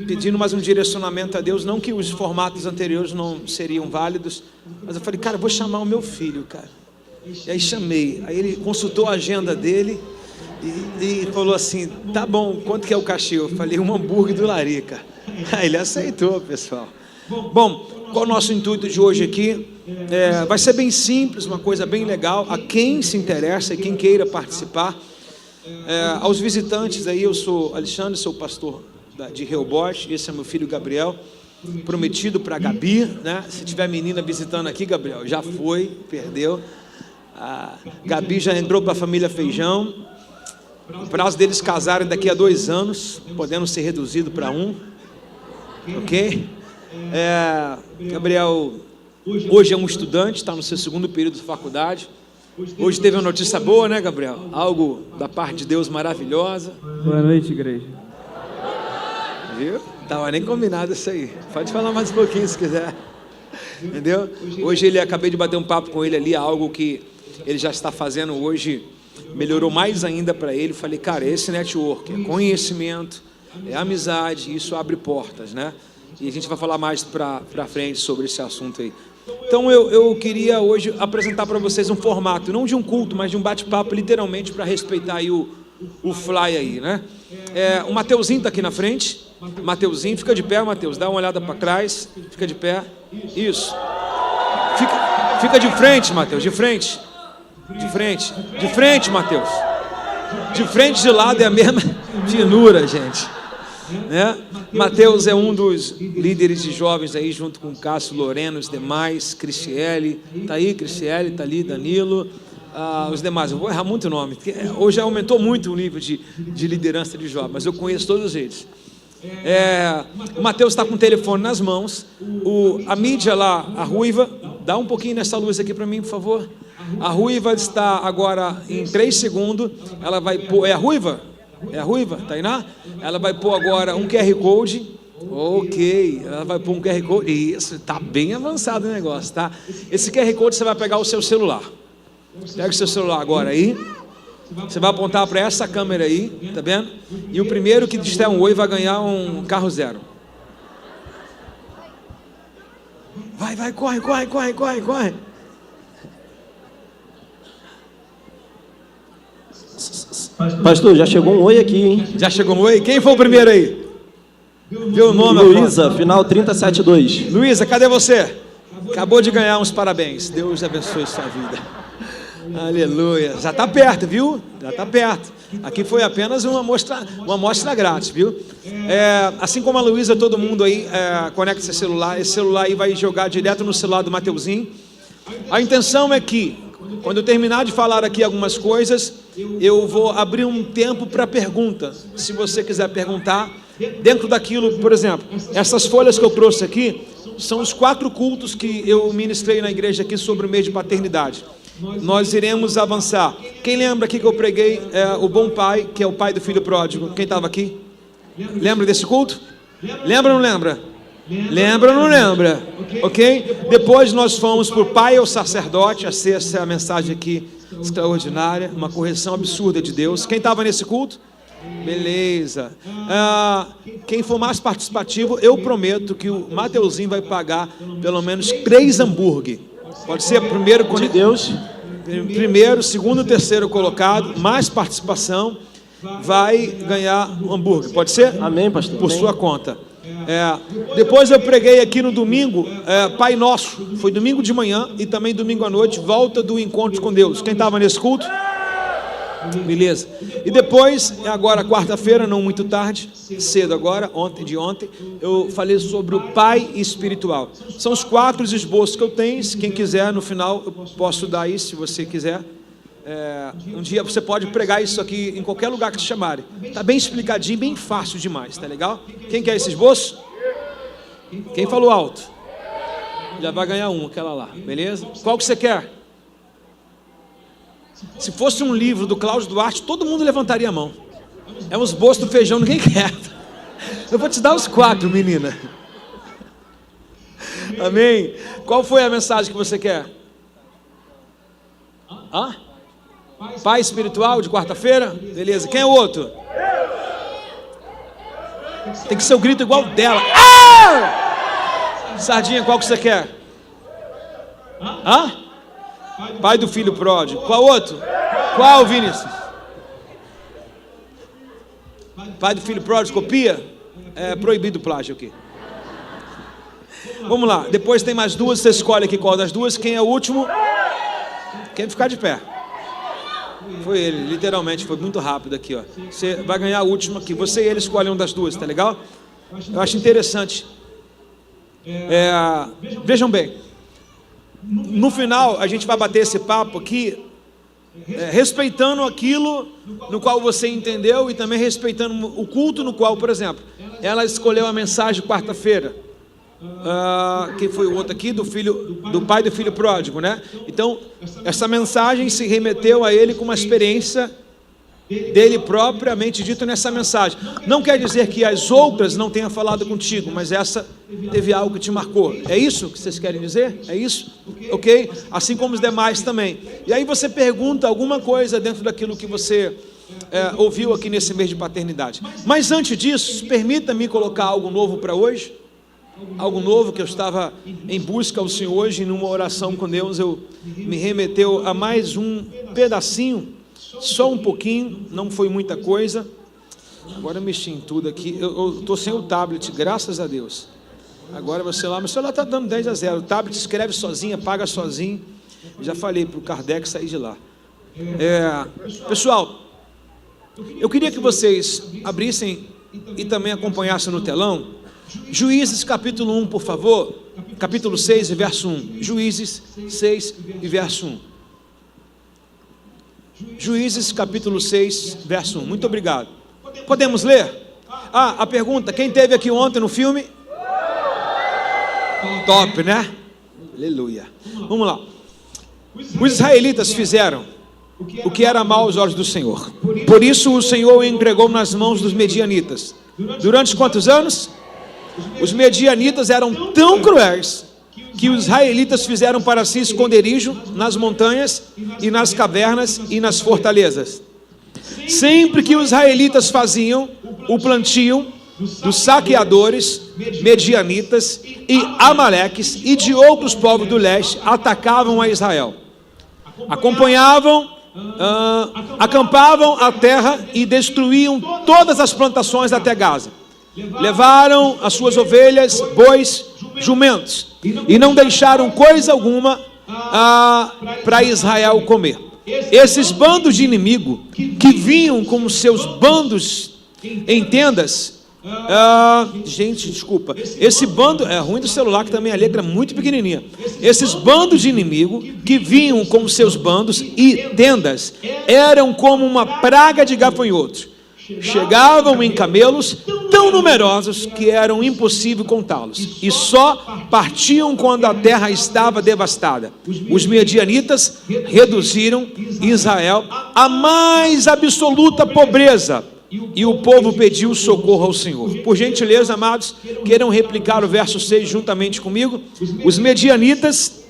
pedindo mais um direcionamento a Deus, não que os formatos anteriores não seriam válidos, mas eu falei, cara, eu vou chamar o meu filho, cara. E aí chamei, aí ele consultou a agenda dele e falou assim, tá bom, quanto que é o cachê? Eu falei, um hambúrguer do Larica. Aí ele aceitou, pessoal. Bom, qual é o nosso intuito de hoje aqui? Vai ser bem simples, uma coisa bem legal. A quem se interessa e quem queira participar, aos visitantes aí, eu sou Alexandre, sou pastor de Rehoboth, esse é meu filho Gabriel, prometido para Gabi, né? Se tiver menina visitando aqui, Gabriel, já foi, perdeu. A Gabi já entrou para a família Feijão. O prazo deles casarem daqui a 2 anos, podendo ser reduzido para 1, ok? Gabriel hoje é um estudante, está no seu 2º período de faculdade. Hoje teve uma notícia boa, né, Gabriel? Algo da parte de Deus maravilhosa. Boa noite, igreja. Viu? Estava nem combinado isso aí. Pode falar mais um pouquinho se quiser. Entendeu? Hoje acabei de bater um papo com ele ali, algo que ele já está fazendo hoje, melhorou mais ainda para ele. Falei, cara, esse network é conhecimento, é amizade, isso abre portas, né? E a gente vai falar mais para frente sobre esse assunto aí. Então eu queria hoje apresentar para vocês um formato, não de um culto, mas de um bate-papo, literalmente, para respeitar aí o fly aí, né? O Mateuzinho está aqui na frente. Mateuzinho, fica de pé, Mateus, dá uma olhada para trás, fica de pé, isso. Fica de frente, Mateus, de frente. De frente, Mateus. De frente, de lado é a mesma finura, gente, né? Mateus é um dos líderes de jovens aí, junto com Cássio, Lorena, os demais, Cristiele, tá aí, Cristiele, tá ali, Danilo, os demais, eu vou errar muito o nome, porque hoje aumentou muito o nível de liderança de jovens, mas eu conheço todos eles. O Mateus está com o telefone nas mãos, a mídia lá, a Ruiva, dá um pouquinho nessa luz aqui para mim, por favor. A Ruiva está agora em 3 segundos, ela vai pôr, é a Ruiva, Tainá? Ela vai pôr agora um QR Code, ok, ela vai pôr um QR Code, isso, está bem avançado o negócio, tá? Esse QR Code você vai pegar o seu celular, pega o seu celular agora aí, você vai apontar para essa câmera aí, tá vendo? E o primeiro que disser um oi vai ganhar um carro 0. Vai, corre. Pastor, já chegou um oi aqui, hein? Já chegou um oi? Quem foi o primeiro aí? Deu o nome? Luísa, final 372. Luísa, cadê você? Acabou de ganhar uns parabéns. Deus abençoe sua vida. Aleluia. Já está perto, viu? Já está perto. Aqui foi apenas uma amostra grátis, viu? Assim como a Luísa, todo mundo aí conecta esse celular aí vai jogar direto no celular do Mateuzinho. A intenção é que, quando eu terminar de falar aqui algumas coisas, eu vou abrir um tempo para pergunta. Se você quiser perguntar, dentro daquilo, por exemplo, essas folhas que eu trouxe aqui, são os 4 cultos que eu ministrei na igreja aqui sobre o mês de paternidade. Nós iremos avançar. Quem lembra aqui que eu preguei o bom pai, que é o pai do filho pródigo? Quem estava aqui? Lembra desse culto? Lembra ou não lembra? Lembra ou não lembra? Ok? Depois nós fomos por pai ao sacerdote. Essa é a mensagem aqui extraordinária, uma correção absurda de Deus. Quem estava nesse culto? Beleza. Quem for mais participativo, eu prometo que o Mateuzinho vai pagar pelo menos 3 hambúrguer. Pode ser primeiro de Deus. Primeiro, segundo, terceiro colocado, mais participação, vai ganhar um hambúrguer. Pode ser? Amém, pastor. Por sua conta. Depois eu preguei aqui no domingo, Pai Nosso. Foi domingo de manhã e também domingo à noite, volta do encontro com Deus. Quem estava nesse culto? Beleza. E depois, agora quarta-feira, não muito tarde, cedo agora, ontem, eu falei sobre o pai espiritual. São os 4 esboços que eu tenho. Se quem quiser, no final, eu posso dar isso, se você quiser. Um dia você pode pregar isso aqui em qualquer lugar que te chamarem. Está bem explicadinho, bem fácil demais, tá legal? Quem quer esse esboço? Quem falou alto? Já vai ganhar aquela lá, beleza? Qual que você quer? Se fosse um livro do Cláudio Duarte, todo mundo levantaria a mão. É um esboço do feijão, ninguém quer. Eu vou te dar os 4, menina. Amém? Qual foi a mensagem que você quer? Pai espiritual de quarta-feira? Beleza. Quem é o outro? Tem que ser o grito igual dela. Ah! Sardinha, qual que você quer? Hã? Pai do filho pródigo. Qual outro? Qual, Vinícius? Pai do filho pródigo, copia? É proibido o plágio aqui. Vamos lá, depois tem mais duas, você escolhe aqui qual das duas. Quem é o último? Quem ficar de pé? Foi ele, literalmente, foi muito rápido aqui, ó. Você vai ganhar a última aqui, você e ele escolhem uma das duas, tá legal? Eu acho interessante. Vejam bem, no final a gente vai bater esse papo aqui, respeitando aquilo no qual você entendeu e também respeitando o culto no qual, por exemplo, ela escolheu a mensagem quarta-feira. Que foi o outro aqui do pai do filho pródigo, né? Então, essa mensagem se remeteu a ele com uma experiência dele propriamente dito nessa mensagem. Não quer dizer que as outras não tenham falado contigo, mas essa teve algo que te marcou. É isso que vocês querem dizer? É isso? Ok? Assim como os demais também. E aí você pergunta alguma coisa dentro daquilo que você ouviu aqui nesse mês de paternidade. Mas antes disso, permita-me colocar algo novo para hoje. Algo novo que eu estava em busca ao Senhor hoje, numa oração com Deus, eu me remeteu a mais um pedacinho, só um pouquinho, não foi muita coisa. Agora eu mexi em tudo aqui, eu estou sem o tablet, graças a Deus. Agora meu celular está dando 10-0, o tablet escreve sozinho, apaga sozinho. Já falei para o Kardec sair de lá. Pessoal, eu queria que vocês abrissem e também acompanhassem no telão Juízes capítulo 1, por favor, capítulo 6 e verso 1. Juízes 6 e verso 1. Juízes capítulo 6, verso 1. Muito obrigado. Podemos ler? A pergunta, quem esteve aqui ontem no filme? Top, né? Aleluia. Vamos lá. Os israelitas fizeram o que era mal aos olhos do Senhor. Por isso o Senhor o entregou nas mãos dos medianitas. Durante quantos anos? Os medianitas eram tão cruéis que os israelitas fizeram para si esconderijo nas montanhas e nas cavernas e nas fortalezas. Sempre que os israelitas faziam o plantio dos saqueadores, medianitas e amaleques e de outros povos do leste atacavam a Israel. Acampavam a terra e destruíam todas as plantações até Gaza. Levaram as suas ovelhas, bois, jumentos, e não deixaram coisa alguma para Israel comer. Esses bandos de inimigo que vinham com os seus bandos em tendas, esse bando, é ruim do celular que também a letra é muito pequenininha. Esses bandos de inimigo que vinham com os seus bandos e tendas eram como uma praga de gafanhotos. Chegavam em camelos tão numerosos que eram impossível contá-los, e só partiam quando a terra estava devastada. Os medianitas reduziram Israel à mais absoluta pobreza, e o povo pediu socorro ao Senhor. Por gentileza, amados, queiram replicar o verso 6 juntamente comigo. Os medianitas,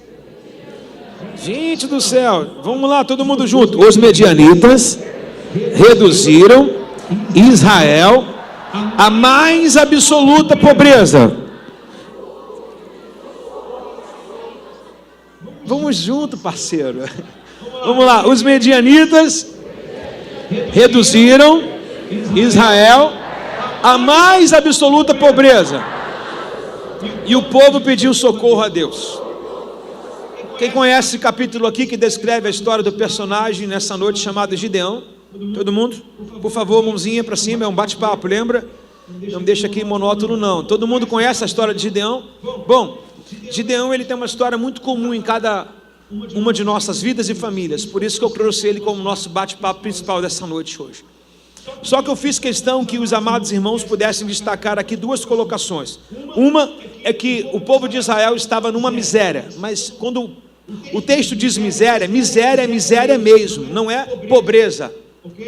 gente do céu, vamos lá, todo mundo junto. Os medianitas reduziram Israel à mais absoluta pobreza. Vamos junto, parceiro. Vamos lá, os medianitas reduziram Israel à mais absoluta pobreza, e o povo pediu socorro a Deus. Quem conhece esse capítulo aqui que descreve a história do personagem nessa noite chamado Gideão? Todo mundo? Por favor, mãozinha para cima, é um bate-papo, lembra? Não deixa aqui monótono não. Todo mundo conhece a história de Gideão? Bom, Gideão ele tem uma história muito comum em cada uma de nossas vidas e famílias. Por isso que eu trouxe ele como nosso bate-papo principal dessa noite hoje. Só que eu fiz questão que os amados irmãos pudessem destacar aqui duas colocações. Uma é que o povo de Israel estava numa miséria, mas quando o texto diz miséria, miséria é miséria mesmo, não é pobreza.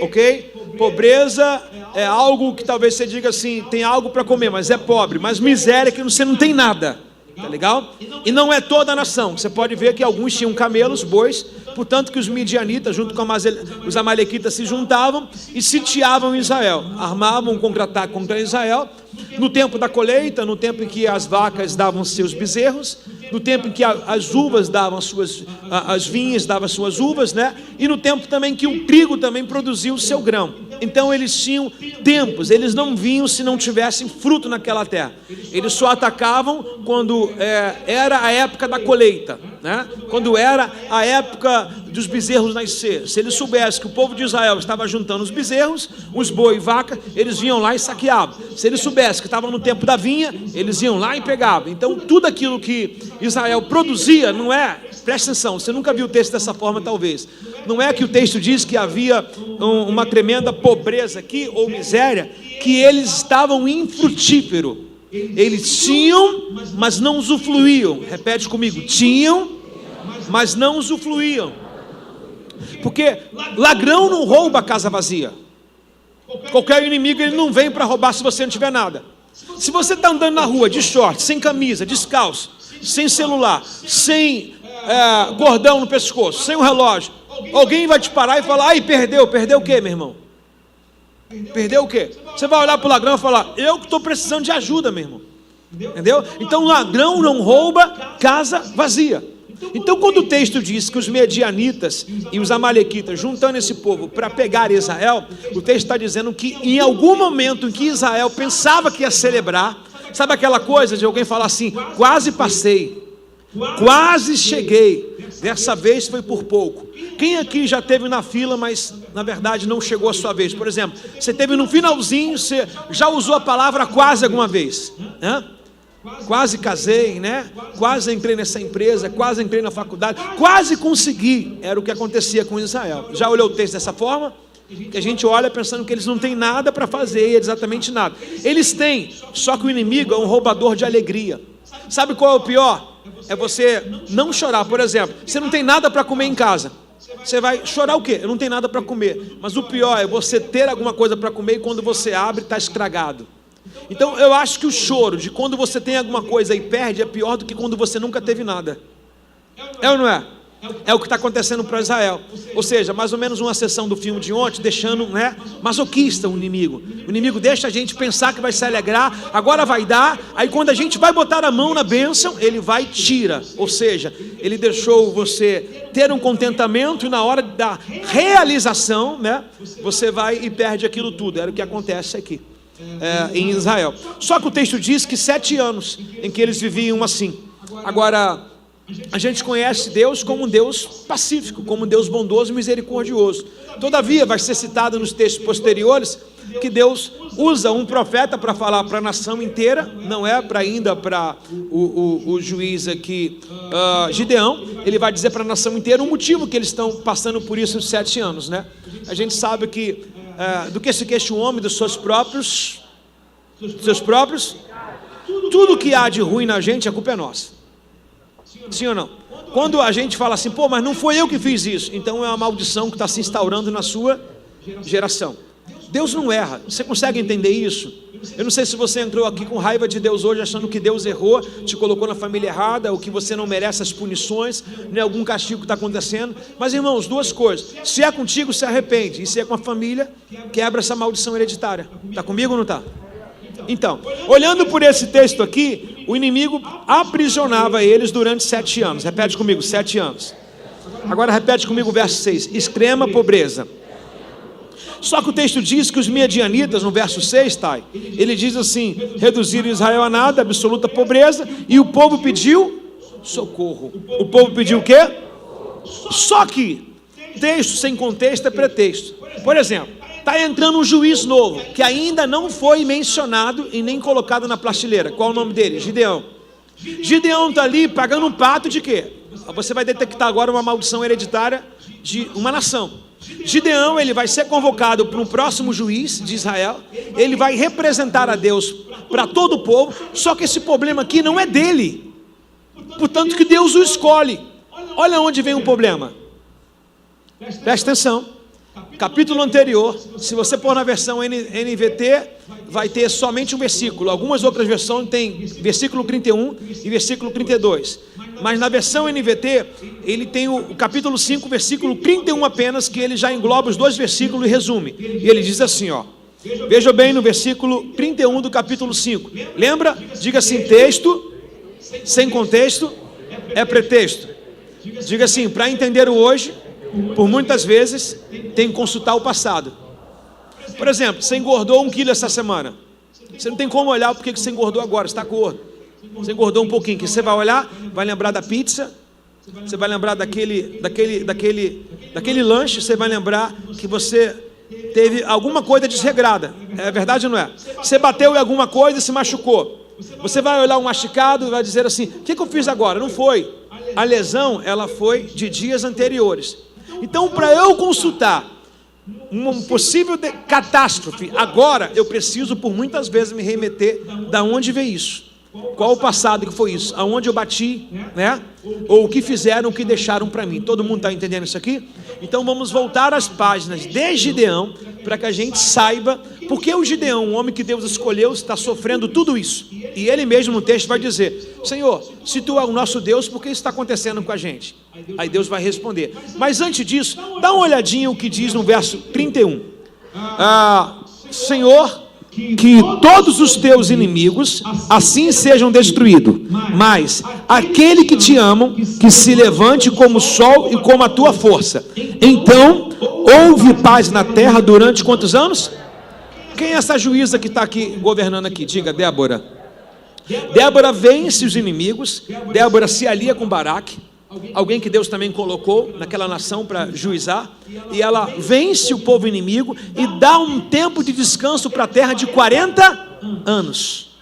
Ok? Pobreza é algo que talvez você diga assim, tem algo para comer, mas é pobre. Mas miséria é que você não tem nada. Tá legal? E não é toda a nação. Você pode ver que alguns tinham camelos, bois, portanto que os midianitas, junto com os amalequitas, se juntavam e sitiavam Israel. Armavam um contra-ataque contra Israel. No tempo da colheita, no tempo em que as vacas davam seus bezerros, no tempo em que as uvas davam as vinhas davam suas uvas, né? E no tempo também que o trigo também produzia o seu grão. Então eles tinham tempos, eles não vinham se não tivessem fruto naquela terra. Eles só atacavam quando era a época da colheita, né? Quando era a época dos bezerros nascer. Se eles soubessem que o povo de Israel estava juntando os bezerros, os boi e vaca, eles vinham lá e saqueavam. Se eles soubessem que estava no tempo da vinha, eles iam lá e pegavam. Então tudo aquilo que Israel produzia, não é, presta atenção, você nunca viu o texto dessa forma talvez, não é que o texto diz que havia uma tremenda pobreza aqui, ou miséria, que eles estavam infrutíferos. Eles tinham, mas não usufruíam. Repete comigo, tinham, mas não usufruíam. Porque ladrão não rouba a casa vazia. Qualquer inimigo ele não vem para roubar se você não tiver nada. Se você está andando na rua de short, sem camisa, descalço, sem celular, sem cordão no pescoço, sem um relógio, alguém vai te parar e falar: ai, perdeu o quê, meu irmão? Perdeu o quê? Você vai olhar para o ladrão e falar: eu que estou precisando de ajuda, meu irmão. Entendeu? Então ladrão não rouba casa vazia. Então quando o texto diz que os medianitas e os amalequitas juntando esse povo para pegar Israel, o texto está dizendo que em algum momento em que Israel pensava que ia celebrar, sabe aquela coisa de alguém falar assim: quase passei, quase cheguei, dessa vez foi por pouco. Quem aqui já esteve na fila, mas na verdade não chegou a sua vez? Por exemplo, você esteve no finalzinho, você já usou a palavra quase alguma vez, né? Quase casei, né? Quase entrei nessa empresa, quase entrei na faculdade, quase consegui. Era o que acontecia com Israel. Já olhou o texto dessa forma? Que a gente olha pensando que eles não têm nada para fazer, exatamente nada. Eles têm, só que o inimigo é um roubador de alegria. Sabe qual é o pior? É você não chorar. Por exemplo, você não tem nada para comer em casa. Você vai chorar o quê? Eu não tenho nada para comer. Mas o pior é você ter alguma coisa para comer e quando você abre está estragado. Então eu acho que o choro de quando você tem alguma coisa e perde é pior do que quando você nunca teve nada. É ou não é? É o que está acontecendo para Israel. Ou seja, mais ou menos uma sessão do filme de ontem, deixando, né, masoquista o inimigo. O inimigo deixa a gente pensar que vai se alegrar, agora vai dar, aí quando a gente vai botar a mão na bênção, ele vai e tira. Ou seja, ele deixou você ter um contentamento e na hora da realização, né, você vai e perde aquilo tudo. Era o que acontece aqui. Em Israel. Só que o texto diz que 7 anos em que eles viviam assim. Agora, a gente conhece Deus como um Deus pacífico, como um Deus bondoso e misericordioso. Todavia, vai ser citado nos textos posteriores que Deus usa um profeta para falar para a nação inteira, não é para ainda para o juiz aqui, Gideão. Ele vai dizer para a nação inteira o motivo que eles estão passando por isso nos 7 anos, né? A gente sabe que do que se queixa o homem dos seus próprios, tudo que há de ruim na gente, a culpa é nossa. Sim ou não? Quando a gente fala assim: pô, mas não foi eu que fiz isso, então é uma maldição que está se instaurando na sua geração. Deus não erra. Você consegue entender isso? Eu não sei se você entrou aqui com raiva de Deus hoje, achando que Deus errou, te colocou na família errada, ou que você não merece as punições, nem algum castigo que está acontecendo. Mas irmãos, duas coisas: se é contigo, se arrepende, e se é com a família, quebra essa maldição hereditária. Está comigo ou não está? Então, olhando por esse texto aqui, o inimigo aprisionava eles durante 7 anos. Repete comigo, 7 anos. Agora repete comigo o verso 6: extrema pobreza. Só que o texto diz que os medianitas, no verso 6, tá? Ele diz assim: reduziram Israel a nada, absoluta pobreza, e o povo pediu socorro. O povo pediu o quê? Só que texto sem contexto é pretexto. Por exemplo, está entrando um juiz novo, que ainda não foi mencionado e nem colocado na prateleira. Qual o nome dele? Gideão. Gideão está ali pagando um pato de quê? Você vai detectar agora uma maldição hereditária de uma nação. Gideão, ele vai ser convocado para um próximo juiz de Israel. Ele vai representar a Deus para todo o povo. Só que esse problema aqui não é dele, portanto que Deus o escolhe. Olha onde vem o problema. Presta atenção. capítulo anterior, se você pôr na versão NVT, vai ter somente um versículo. Algumas outras versões tem versículo 31 e versículo 32. Mas na versão NVT, ele tem o capítulo 5, versículo 31 apenas, que ele já engloba os 2 versículos e resume. E ele diz assim, ó. Veja bem no versículo 31 do capítulo 5. Lembra? Diga assim, texto, sem contexto, é pretexto. Diga assim, para entender o hoje, por muitas vezes, tem que consultar o passado. Por exemplo, você engordou 1 quilo essa semana. Você não tem como olhar porque você engordou agora, você está gordo. Você engordou um pouquinho, que você vai olhar, vai lembrar da pizza, você vai lembrar daquele lanche, você vai lembrar que você teve alguma coisa desregrada. É verdade ou não é? Você bateu em alguma coisa e se machucou. Você vai olhar um machucado e vai dizer assim, o que eu fiz agora? Não foi. A lesão, ela foi de dias anteriores. Então, para eu consultar uma possível catástrofe, agora eu preciso por muitas vezes me remeter da onde veio isso. Qual o passado que foi isso? Aonde eu bati, né? Ou o que fizeram, o que deixaram para mim. Todo mundo está entendendo isso aqui? Então vamos voltar às páginas de Gideão, para que a gente saiba porque o Gideão, um homem que Deus escolheu, está sofrendo tudo isso. E ele mesmo no texto vai dizer, Senhor, se tu é o nosso Deus, por que isso está acontecendo com a gente? Aí Deus vai responder. Mas antes disso, dá uma olhadinha o que diz no verso 31. Senhor, que todos os teus inimigos assim sejam destruídos, mas aquele que te amam, que se levante como o sol e como a tua força. Então, houve paz na terra durante quantos anos? Quem é essa juíza que está aqui governando aqui? Diga, Débora. Débora vence os inimigos, Débora se alia com Baraque, alguém que Deus também colocou naquela nação para juizar, e ela vence o povo inimigo e dá um tempo de descanso para a terra de 40 anos.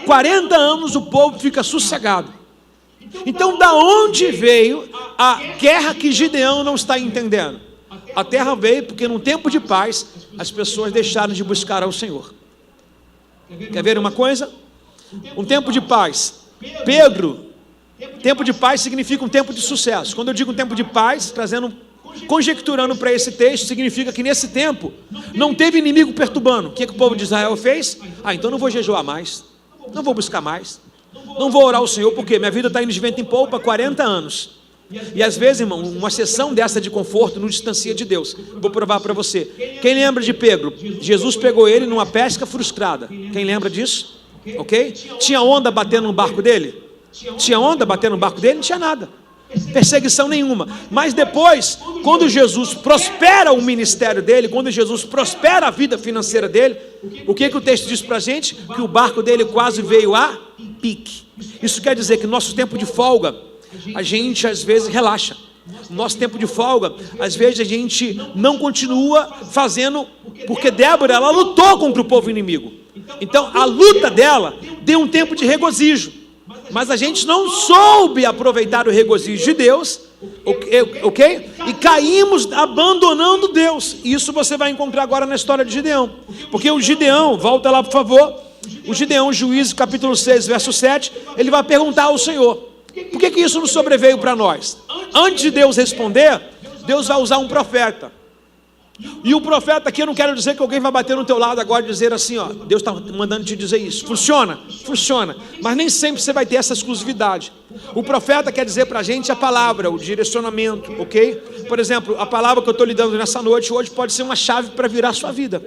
40 anos o povo fica sossegado. Então, da onde veio a guerra que Gideão não está entendendo? A terra veio porque num tempo de paz as pessoas deixaram de buscar ao Senhor. Quer ver uma coisa? Um tempo de paz. Tempo de paz significa um tempo de sucesso. Quando eu digo um tempo de paz, conjecturando para esse texto, significa que nesse tempo não teve inimigo perturbando. O que o povo de Israel fez? Então não vou jejuar mais, não vou buscar mais, não vou orar ao Senhor, porque minha vida está indo de vento em polpa há 40 anos. E às vezes, irmão, uma sessão dessa de conforto nos distancia de Deus. Vou provar para você. Quem lembra de Pedro? Jesus pegou ele numa pesca frustrada. Quem lembra disso? Ok? Tinha onda batendo no barco dele? Tinha onda batendo no barco dele? Não tinha nada. Perseguição nenhuma. Mas depois, quando Jesus prospera o ministério dele, quando Jesus prospera a vida financeira dele, o que o texto diz para a gente? Que o barco dele quase veio a pique. Isso quer dizer que no nosso tempo de folga, a gente às vezes relaxa. No nosso tempo de folga, às vezes a gente não continua fazendo, porque Débora, ela lutou contra o povo inimigo. Então a luta dela deu um tempo de regozijo. Mas a gente não soube aproveitar o regozijo de Deus, ok? E caímos abandonando Deus. Isso você vai encontrar agora na história de Gideão. Porque o Gideão, volta lá por favor, o Gideão, Juízes capítulo 6, verso 7, ele vai perguntar ao Senhor, por que isso não sobreveio para nós? Antes de Deus responder, Deus vai usar um profeta. E o profeta aqui, eu não quero dizer que alguém vai bater no teu lado agora e dizer assim, ó, Deus está mandando te dizer isso. Funciona, mas nem sempre você vai ter essa exclusividade. O profeta quer dizer para a gente a palavra, o direcionamento, ok? Por exemplo, a palavra que eu estou lhe dando nessa noite, hoje pode ser uma chave para virar a sua vida.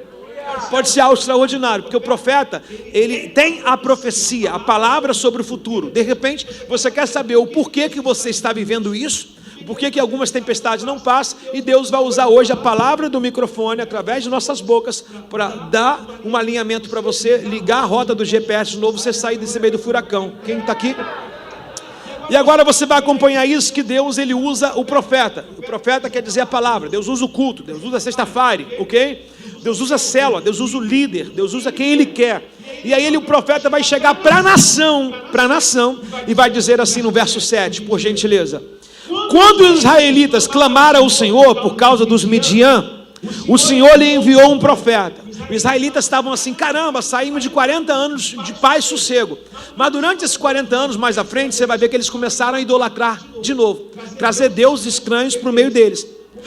Pode ser algo extraordinário, porque o profeta, ele tem a profecia, a palavra sobre o futuro. De repente, você quer saber o porquê que você está vivendo isso, por que algumas tempestades não passam, e Deus vai usar hoje a palavra do microfone, através de nossas bocas, para dar um alinhamento para você, ligar a rota do GPS de novo, você sair desse meio do furacão. Quem está aqui? E agora você vai acompanhar isso, que Deus, ele usa o profeta. O profeta quer dizer a palavra. Deus usa o culto, Deus usa a sexta-feira, ok? Deus usa a célula, Deus usa o líder, Deus usa quem ele quer. E aí o profeta vai chegar para a nação, e vai dizer assim no verso 7, por gentileza. Quando os israelitas clamaram ao Senhor por causa dos Midian, o Senhor lhe enviou um profeta. Os israelitas estavam assim, caramba, saímos de 40 anos de paz e sossego. Mas durante esses 40 anos mais à frente, você vai ver que eles começaram a idolatrar de novo, trazer deuses estranhos para o meio deles.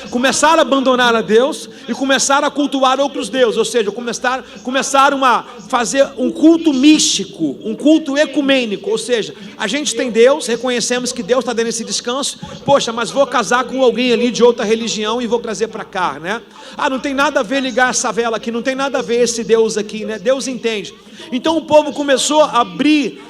Começaram a abandonar a Deus e começaram a cultuar outros deuses, ou seja, começaram a fazer um culto místico, um culto ecumênico, ou seja, a gente tem Deus, reconhecemos que Deus está dando esse descanso, poxa, mas vou casar com alguém ali de outra religião e vou trazer para cá, né? Ah, não tem nada a ver ligar essa vela aqui, não tem nada a ver esse Deus aqui, né? Deus entende. Então o povo começou a abrir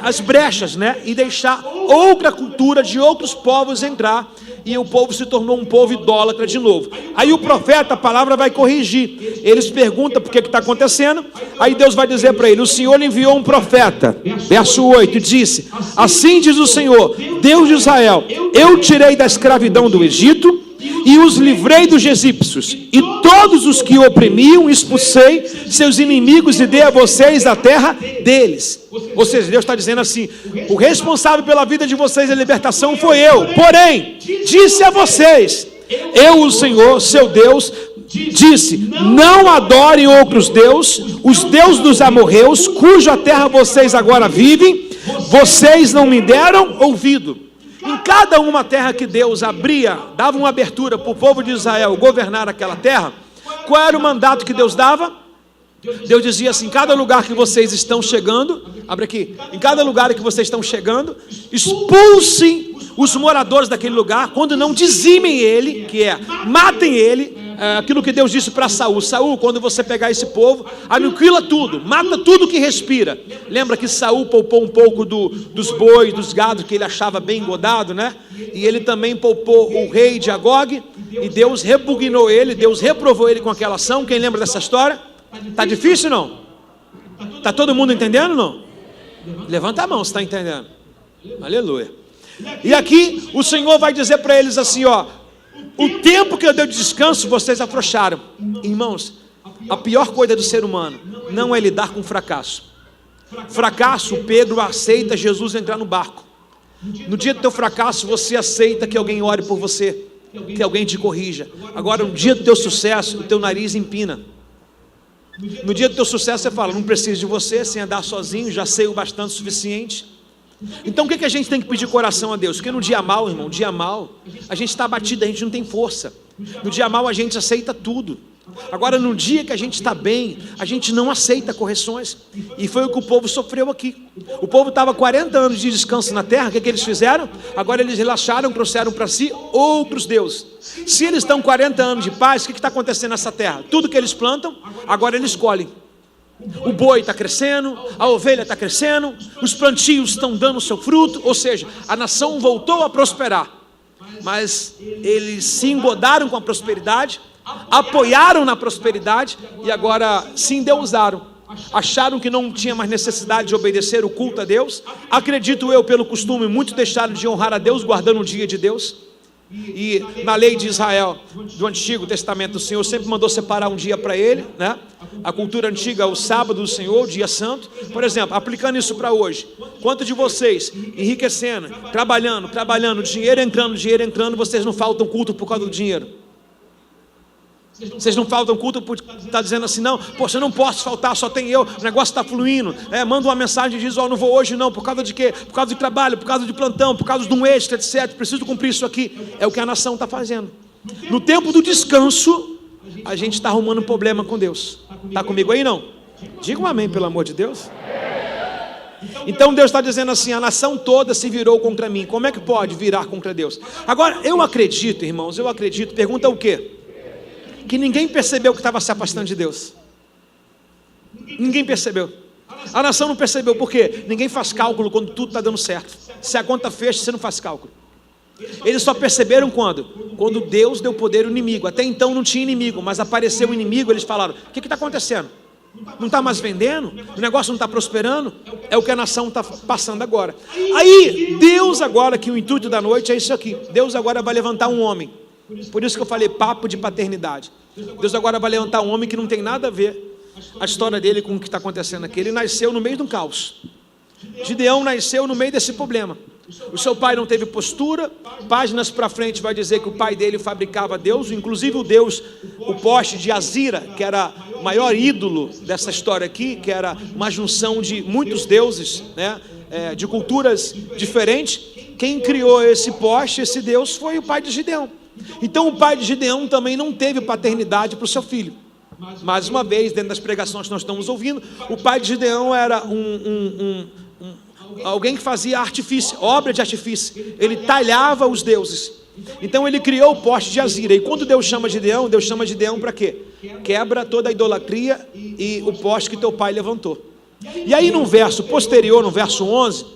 as brechas, né? E deixar outra cultura de outros povos entrar, e o povo se tornou um povo idólatra de novo. Aí o profeta, a palavra vai corrigir. Eles perguntam por que está acontecendo. Aí Deus vai dizer para ele: o Senhor enviou um profeta. Verso 8, disse: assim diz o Senhor, Deus de Israel, eu tirei da escravidão do Egito e os livrei dos egípcios, e todos os que oprimiam expulsei seus inimigos e dei a vocês a terra deles. Ou seja, Deus está dizendo assim: o responsável pela vida de vocês, a libertação, foi eu. Porém, disse a vocês, eu, o Senhor, seu Deus, disse: não adorem outros deuses, os deuses dos amorreus, cuja terra vocês agora vivem. Vocês não me deram ouvido. Em cada uma terra que Deus abria, dava uma abertura para o povo de Israel governar aquela terra, qual era o mandato que Deus dava? Deus dizia assim: em cada lugar que vocês estão chegando, abre aqui, em cada lugar que vocês estão chegando, expulsem os moradores daquele lugar, quando não dizimem ele, que é, matem ele. Aquilo que Deus disse para Saul: Saul, quando você pegar esse povo, aniquila tudo, mata tudo que respira. Lembra que Saul poupou um pouco dos bois, dos gados que ele achava bem engodado, né? E ele também poupou o rei de Agog, e Deus repugnou ele, Deus reprovou ele com aquela ação. Quem lembra dessa história? Tá difícil não? Tá todo mundo entendendo não? Levanta a mão se está entendendo. Aleluia. E aqui o Senhor vai dizer para eles assim, ó: o tempo que eu dei de descanso, vocês afrouxaram. Irmãos, a pior coisa do ser humano não é lidar com fracasso. Fracasso, Pedro aceita Jesus entrar no barco. No dia do teu fracasso, você aceita que alguém ore por você, que alguém te corrija. Agora, no dia do teu sucesso, o teu nariz empina. No dia do teu sucesso, você fala: não preciso de você, sem andar sozinho, já sei o bastante o suficiente. Então o que a gente tem que pedir coração a Deus? Porque no dia mal, irmão, dia mal, a gente está abatido, a gente não tem força. No dia mal a gente aceita tudo. Agora no dia que a gente está bem, a gente não aceita correções. E foi o que o povo sofreu aqui. O povo estava 40 anos de descanso na terra. O que eles fizeram? Agora eles relaxaram, trouxeram para si outros deuses. Se eles estão 40 anos de paz, o que está acontecendo nessa terra? Tudo que eles plantam, agora eles colhem. O boi está crescendo, a ovelha está crescendo, os plantios estão dando o seu fruto, ou seja, a nação voltou a prosperar. Mas eles se engodaram com a prosperidade, apoiaram na prosperidade e agora se endeusaram. Acharam que não tinha mais necessidade de obedecer o culto a Deus. Acredito eu, pelo costume, muitos deixaram de honrar a Deus guardando o dia de Deus. E na lei de Israel, do Antigo Testamento, o Senhor sempre mandou separar um dia para ele, né? A cultura antiga, o sábado do Senhor, o dia santo. Por exemplo, aplicando isso para hoje, quantos de vocês, enriquecendo, trabalhando, dinheiro entrando, vocês não faltam culto por causa do dinheiro? Vocês não faltam culto por estar dizendo assim: não, poxa, eu não posso faltar, só tem eu, o negócio está fluindo. Manda uma mensagem e diz: ó, não vou hoje não, por causa de quê? Por causa de trabalho, por causa de plantão, por causa de um extra, etc. Preciso cumprir isso aqui. É o que a nação está fazendo. No tempo do descanso, a gente está arrumando um problema com Deus. Está comigo aí não? Diga um amém, pelo amor de Deus. Então Deus está dizendo assim: a nação toda se virou contra mim. Como é que pode virar contra Deus? Agora, eu acredito, irmãos, pergunta o quê? Que ninguém percebeu que estava se afastando de Deus. Ninguém percebeu. A nação não percebeu, por quê? Ninguém faz cálculo quando tudo está dando certo. Se a conta fecha, você não faz cálculo. Eles só perceberam quando? Quando Deus deu poder ao inimigo. Até então não tinha inimigo, mas apareceu o inimigo. Eles falaram: o que está acontecendo? Não está mais vendendo? O negócio não está prosperando? É o que a nação está passando agora. Aí Deus agora, que o intuito da noite é isso aqui, Deus agora vai levantar um homem. Por isso que eu falei papo de paternidade. Deus agora vai levantar um homem que não tem nada a ver a história dele com o que está acontecendo aqui. Ele nasceu no meio de um caos. Gideão nasceu no meio desse problema. O seu pai não teve postura. Páginas para frente vai dizer que o pai dele fabricava Deus, inclusive o poste de Azira, que era o maior ídolo dessa história aqui, que era uma junção de muitos deuses, né? De culturas diferentes. Quem criou esse poste, esse Deus, foi o pai de Gideão. Então o pai de Gideão também não teve paternidade para o seu filho. Mais uma vez, dentro das pregações que nós estamos ouvindo, o pai de Gideão era alguém que fazia artifício, obra de artifício. Ele talhava os deuses. Então ele criou o poste de Azira. E quando Deus chama Gideão para quê? Quebra toda a idolatria e o poste que teu pai levantou. E aí no verso posterior, no verso 11,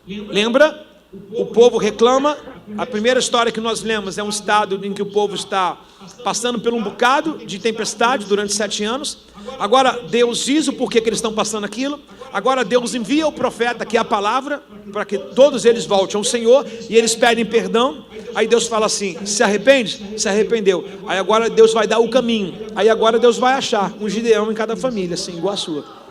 lembra? O povo reclama. A primeira história que nós lemos é um estado em que o povo está passando por um bocado de tempestade durante 7 anos. Agora Deus diz o porquê que eles estão passando aquilo. Agora Deus envia o profeta, que é a palavra, para que todos eles voltem ao Senhor, e eles pedem perdão. Aí Deus fala assim: se arrepende? Se arrependeu. Aí agora Deus vai dar o caminho. Aí agora Deus vai achar um Gideão em cada família, assim, igual a sua.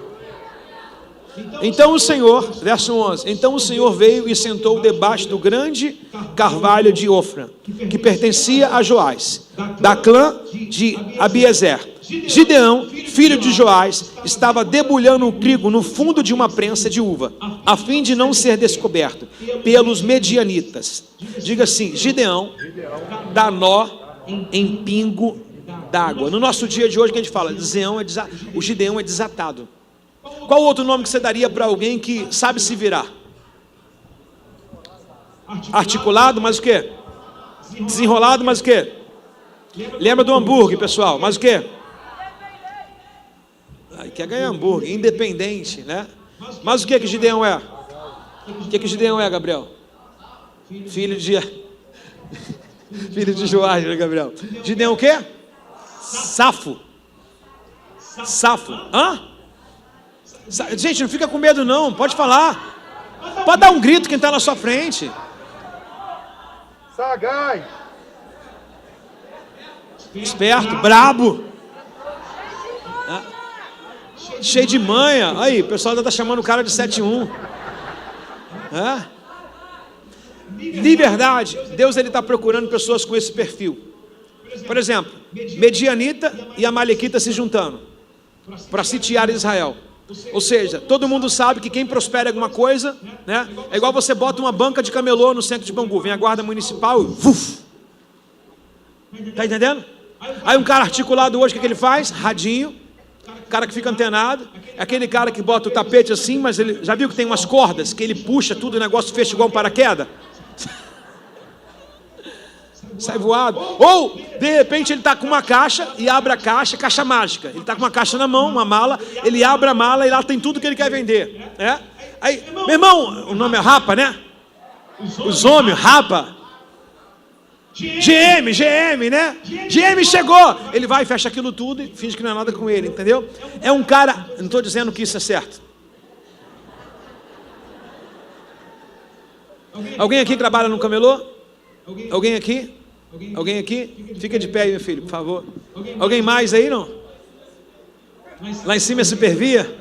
Então o Senhor, verso 11, então o Senhor veio e sentou debaixo do grande carvalho de Ofra, que pertencia a Joás, da clã de Abiezer. Gideão, filho de Joás, estava debulhando o trigo no fundo de uma prensa de uva, a fim de não ser descoberto pelos medianitas. Diga assim: Gideão dá nó em pingo d'água. No nosso dia de hoje, que a gente fala, o Gideão é desatado. Qual outro nome que você daria para alguém que sabe se virar? Articulado, mas o quê? Desenrolado, mas o quê? Lembra do hambúrguer, pessoal, mas o quê? Quer ganhar hambúrguer, independente, né? Mas o que Gideão é? O que Gideão é, Gabriel? Filho de Joás, né, Gabriel? Gideão o quê? Safo. Hã? Gente, não fica com medo não, pode falar. Pode dar um grito quem está na sua frente. Sagaz. Esperto, brabo. Cheio de manha. Aí, o pessoal está chamando o cara de 7-1. De verdade, Deus está procurando pessoas com esse perfil. Por exemplo, Medianita e Amalequita se juntando para sitiar Israel. Ou seja, todo mundo sabe que quem prospera alguma coisa, né? É igual você bota uma banca de camelô no centro de Bangu, vem a guarda municipal e vuf! Tá entendendo? Aí um cara articulado hoje, o que ele faz? Radinho, cara que fica antenado, é aquele cara que bota o tapete assim, mas ele já viu que tem umas cordas que ele puxa tudo, o negócio fecha igual um paraquedas? Sai voado. Ou, de repente, ele está com uma caixa e abre a caixa mágica. Ele está com uma caixa na mão, uma mala, ele abre a mala e lá tem tudo que ele quer vender. Aí, meu irmão, o nome é Rapa, né? Os homens, Rapa. GM, né? GM chegou. Ele vai e fecha aquilo tudo e finge que não é nada com ele, entendeu? É um cara, não estou dizendo que isso é certo. Alguém aqui trabalha no camelô? Alguém aqui? Alguém aqui? Fica de pé aí, meu filho, por favor. Alguém mais aí, não? Lá em cima é Supervia?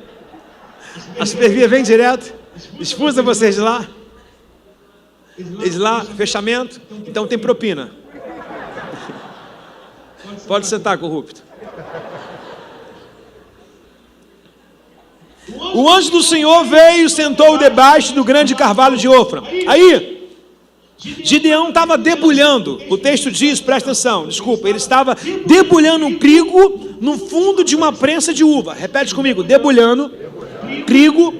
A Supervia vem direto, expulsa vocês de lá. Eles lá, fechamento. Então tem propina. Pode sentar, corrupto. O anjo do Senhor veio e sentou debaixo do grande carvalho de Ofra. Aí Gideão estava debulhando, o texto diz, presta atenção, desculpa, ele estava debulhando um trigo no fundo de uma prensa de uva. Repete comigo: debulhando trigo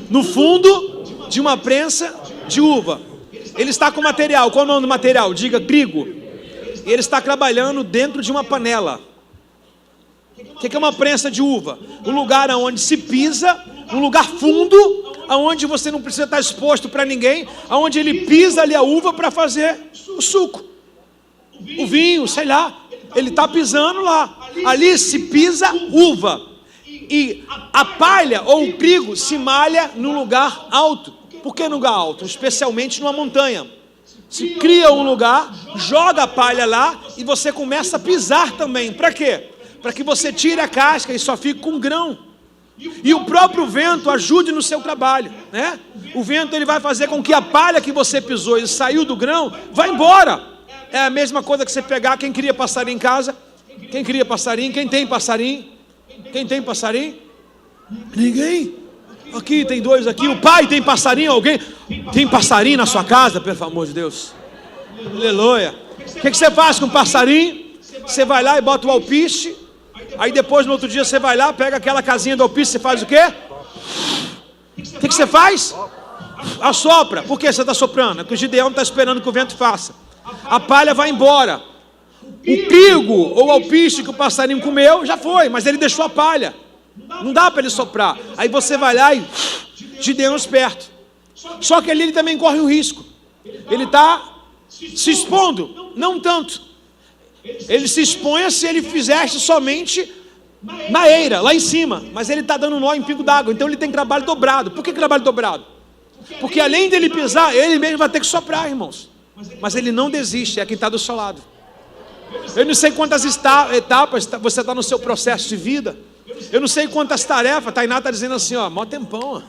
no fundo de uma prensa de uva. Ele está com material, qual é o nome do material? Diga: trigo. Ele está trabalhando dentro de uma panela. O que é uma prensa de uva? Um lugar onde se pisa, um lugar fundo, aonde você não precisa estar exposto para ninguém, aonde ele pisa ali a uva para fazer o suco, o vinho, sei lá. Ele está pisando lá. Ali se pisa uva. E a palha ou o trigo se malha num lugar alto. Por que num lugar alto? Especialmente numa montanha. Se cria um lugar, joga a palha lá e você começa a pisar também. Para quê? Para que você tire a casca e só fique com grão. E o próprio vento ajude no seu trabalho, né? O vento ele vai fazer com que a palha que você pisou e saiu do grão, vá embora. É a mesma coisa que você pegar. Quem queria passarinho em casa? Quem queria passarinho? Quem tem passarinho? Quem tem passarinho? Ninguém? Aqui tem dois aqui. O pai tem passarinho? Alguém tem passarinho na sua casa? Pelo amor de Deus. Aleluia. O que você faz com o passarinho? Você vai lá e bota o alpiste. Aí depois, no outro dia, você vai lá, pega aquela casinha do alpiste, você faz o quê? O que você faz? Assopra. Por que você está soprando? É porque o Gideão está esperando que o vento faça. A palha vai embora. O trigo ou o alpiste que o passarinho comeu, já foi, mas ele deixou a palha. Não dá para ele soprar. Aí você vai lá e Gideão esperto. Só que ali ele também corre um risco. Ele está se expondo, não tanto. Ele se expõe se ele fizesse somente na eira, lá em cima. Mas ele está dando nó em pingo d'água, então ele tem trabalho dobrado. Por que trabalho dobrado? Porque além dele pisar, ele mesmo vai ter que soprar, irmãos. Mas ele não desiste, é quem está do seu lado. Eu não sei quantas etapas você está no seu processo de vida. Eu não sei quantas tarefas. Tainá está dizendo assim, ó, mó tempão, ó.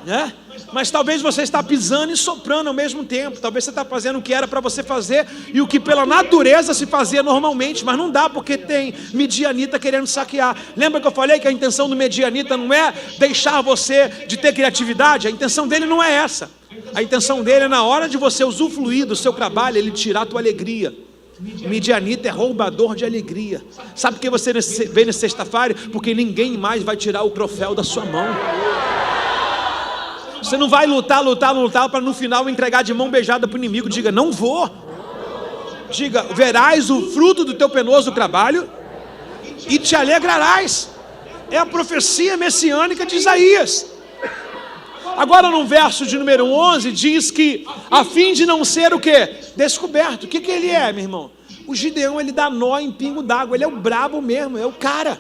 Né? Mas talvez você está pisando e soprando ao mesmo tempo. Talvez você está fazendo o que era para você fazer e o que pela natureza se fazia normalmente, mas não dá porque tem medianita querendo saquear. Lembra que eu falei que a intenção do medianita não é deixar você de ter criatividade? A intenção dele não é essa. A intenção dele é na hora de você usufruir do seu trabalho, ele tirar a tua alegria. Midianita é roubador de alegria. Sabe por que você vem nessa sexta-feira? Porque ninguém mais vai tirar o troféu da sua mão. Você não vai lutar para no final entregar de mão beijada para o inimigo. Diga, não vou. Diga, verás o fruto do teu penoso trabalho e te alegrarás. É a profecia messiânica de Isaías. Agora no verso de número 11 diz que a fim de não ser o quê? Descoberto. O que ele é, meu irmão? O Gideão, ele dá nó em pingo d'água. Ele é o brabo mesmo, é o cara.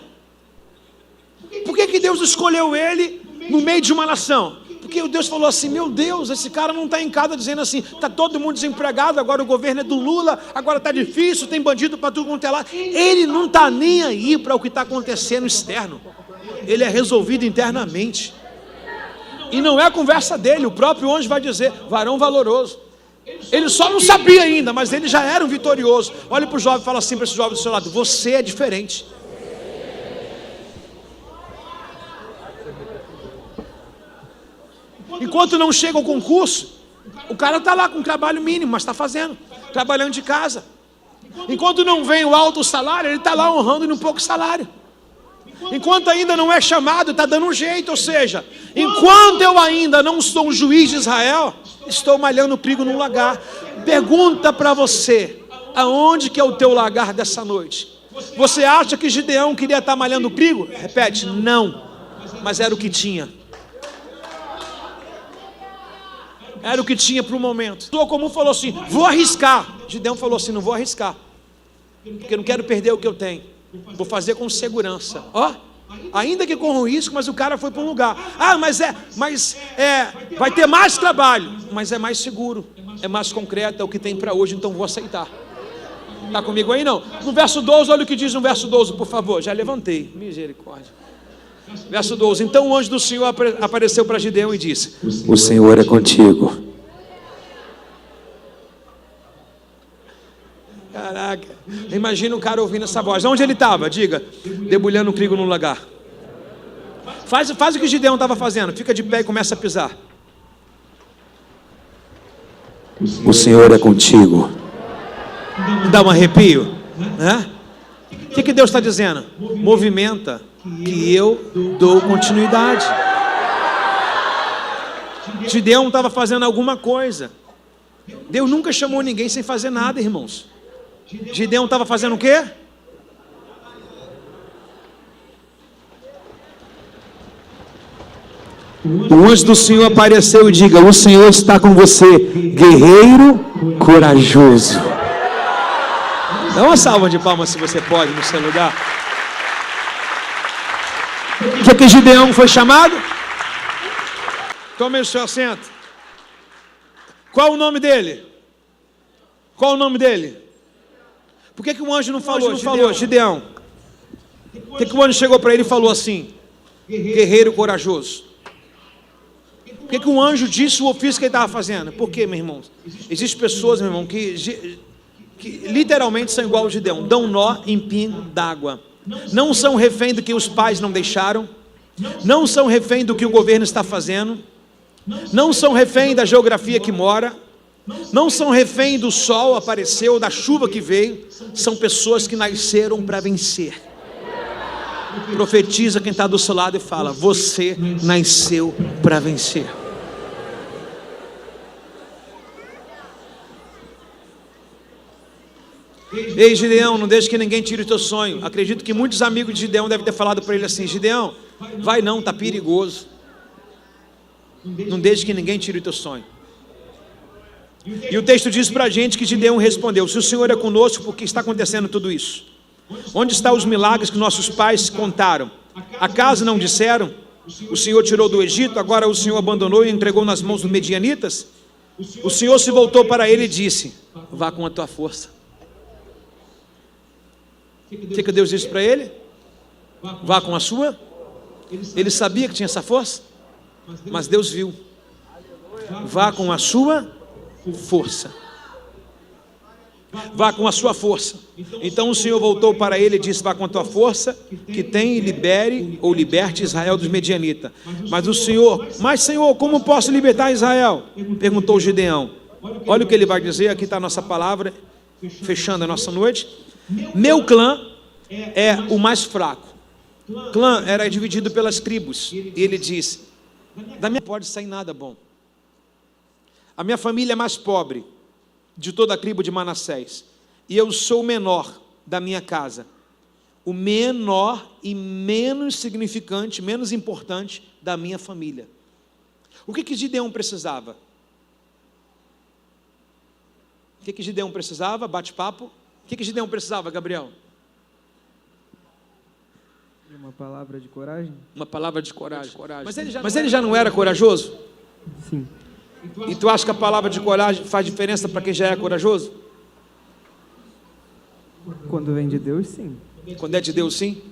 Por que Deus escolheu ele no meio de uma nação? Porque o Deus falou assim, meu Deus, esse cara não está em casa dizendo assim, está todo mundo desempregado, agora o governo é do Lula, agora está difícil, tem bandido para tudo quanto é lá. Ele não está nem aí para o que está acontecendo externo. Ele é resolvido internamente. E não é a conversa dele, o próprio anjo vai dizer, varão valoroso. Ele só não sabia ainda, mas ele já era um vitorioso. Olha para o jovem e fala assim para esse jovem do seu lado, você é diferente. Enquanto não chega ao concurso, o cara está lá com um trabalho mínimo, mas está fazendo, trabalhando de casa. Enquanto não vem o alto salário, ele está lá honrando um pouco salário. Enquanto ainda não é chamado, está dando um jeito. Ou seja, enquanto eu ainda não sou um juiz de Israel, estou malhando trigo num lagar. Pergunta para você, aonde que é o teu lagar dessa noite? Você acha que Gideão queria estar malhando trigo? Repete, não, mas era o que tinha. Era o que tinha para o momento. O comum falou assim, vou arriscar. Gideão falou assim, não vou arriscar, porque não quero perder o que eu tenho. Vou fazer com segurança. Ó, ainda que corra um risco, mas o cara foi para um lugar. Ah, mas vai ter mais trabalho, mas é mais seguro, é mais concreto, é o que tem para hoje, então vou aceitar. Está comigo aí não? No verso 12, olha o que diz no verso 12, por favor. Já levantei, misericórdia. Verso 12, então o anjo do Senhor apareceu para Gideão e disse, o Senhor é contigo. Caraca, imagina o cara ouvindo essa voz. Onde ele estava? Diga, debulhando o trigo no lagar. Faz o que Gideão estava fazendo. Fica de pé e começa a pisar. O Senhor é contigo. Dá um arrepio, né? O que Deus está dizendo? Movimenta, que eu dou continuidade. Gideão estava fazendo alguma coisa. Deus nunca chamou ninguém sem fazer nada, irmãos. Gideão estava fazendo o quê? O anjo do Senhor apareceu e diga, o Senhor está com você, guerreiro corajoso. Dá uma salva de palmas se você pode no seu lugar. O que Gideão foi chamado? Tome o seu assento. Qual o nome dele? Qual o nome dele? Por que o anjo não falou, Gideão? Por que o anjo chegou para ele e falou assim, guerreiro corajoso? Por que o anjo disse o ofício que ele estava fazendo? Por quê, meu irmão? Existem pessoas, meu irmão, que literalmente são igual ao Gideão, dão nó em pingo d'água. Não são refém do que os pais não deixaram, não são refém do que o governo está fazendo, não são refém da geografia que mora, Não são refém do sol apareceu, da chuva que veio. São pessoas que nasceram para vencer. Profetiza quem está do seu lado e fala: você nasceu para vencer. Ei, Gideão, não deixe que ninguém tire o teu sonho. Acredito que muitos amigos de Gideão devem ter falado para ele assim: Gideão, vai não, está perigoso. Não deixe que ninguém tire o teu sonho. E o texto diz para a gente que Gideão respondeu: se o Senhor é conosco, por que está acontecendo tudo isso? Onde estão os milagres que nossos pais contaram? Acaso não disseram: o Senhor tirou do Egito, agora o Senhor abandonou e entregou nas mãos dos medianitas? O Senhor se voltou para ele e disse: vá com a tua força. O que Deus disse para ele? Vá com a sua. Ele sabia que tinha essa força, mas Deus viu. Vá com a sua força. Vá com a sua força. Então o Senhor voltou para ele e disse: vá com a tua força, que tem, e libere ou liberte Israel dos medianitas. Mas Senhor, como posso libertar Israel? Perguntou Gideão. Olha o que ele vai dizer, aqui está a nossa palavra, fechando a nossa noite. Meu clã é o mais fraco. Clã era dividido pelas tribos. E ele disse: da minha pode sair nada bom. A minha família é mais pobre de toda a tribo de Manassés, e eu sou o menor da minha casa, o menor e menos significante, menos importante da minha família. O que Gideão precisava? O que Gideão precisava? Bate-papo. O que Gideão precisava, Gabriel? Uma palavra de coragem. Uma palavra de coragem. Mas ele já não era corajoso? Sim. E tu acha que a palavra de coragem faz diferença para quem já é corajoso? Quando vem de Deus, sim. Quando é de Deus, sim.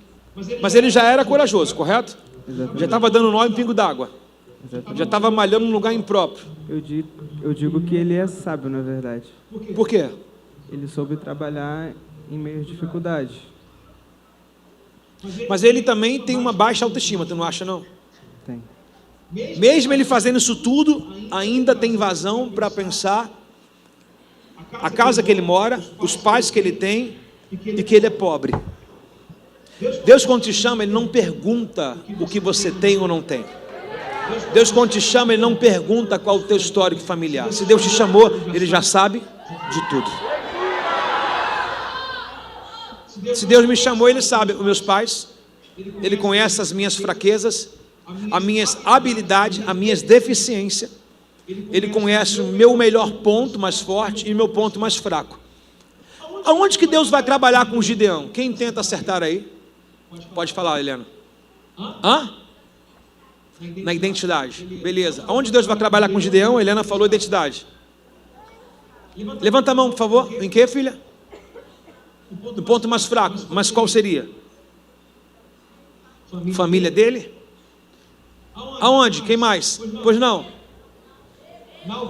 Mas ele já era corajoso, correto? Exatamente. Já estava dando nó em pingo d'água. Exatamente. Já estava malhando num lugar impróprio. Eu digo que ele é sábio, na verdade. Por quê? Ele soube trabalhar em meio às dificuldades. Mas ele também tem uma baixa autoestima, tu não acha não? Tem. Mesmo ele fazendo isso tudo, ainda tem vazão para pensar a casa que ele mora, os pais que ele tem e que ele é pobre. Deus, quando te chama, ele não pergunta o que você tem ou não tem. Deus, quando te chama, ele não pergunta qual o teu histórico familiar. Se Deus te chamou, ele já sabe de tudo. Se Deus me chamou, ele sabe os meus pais, ele conhece as minhas fraquezas, as minhas habilidades, as minhas deficiências. Ele conhece o meu melhor ponto mais forte e o meu ponto mais fraco. Aonde que Deus vai trabalhar com o Gideão? Quem tenta acertar aí? Pode falar, Helena. Hã? Na identidade. Beleza. Aonde Deus vai trabalhar com o Gideão? Helena falou identidade. Levanta a mão, por favor. Em que, filha? No ponto mais fraco. Mas qual seria? Família dele? Aonde? Quem mais? Pois não.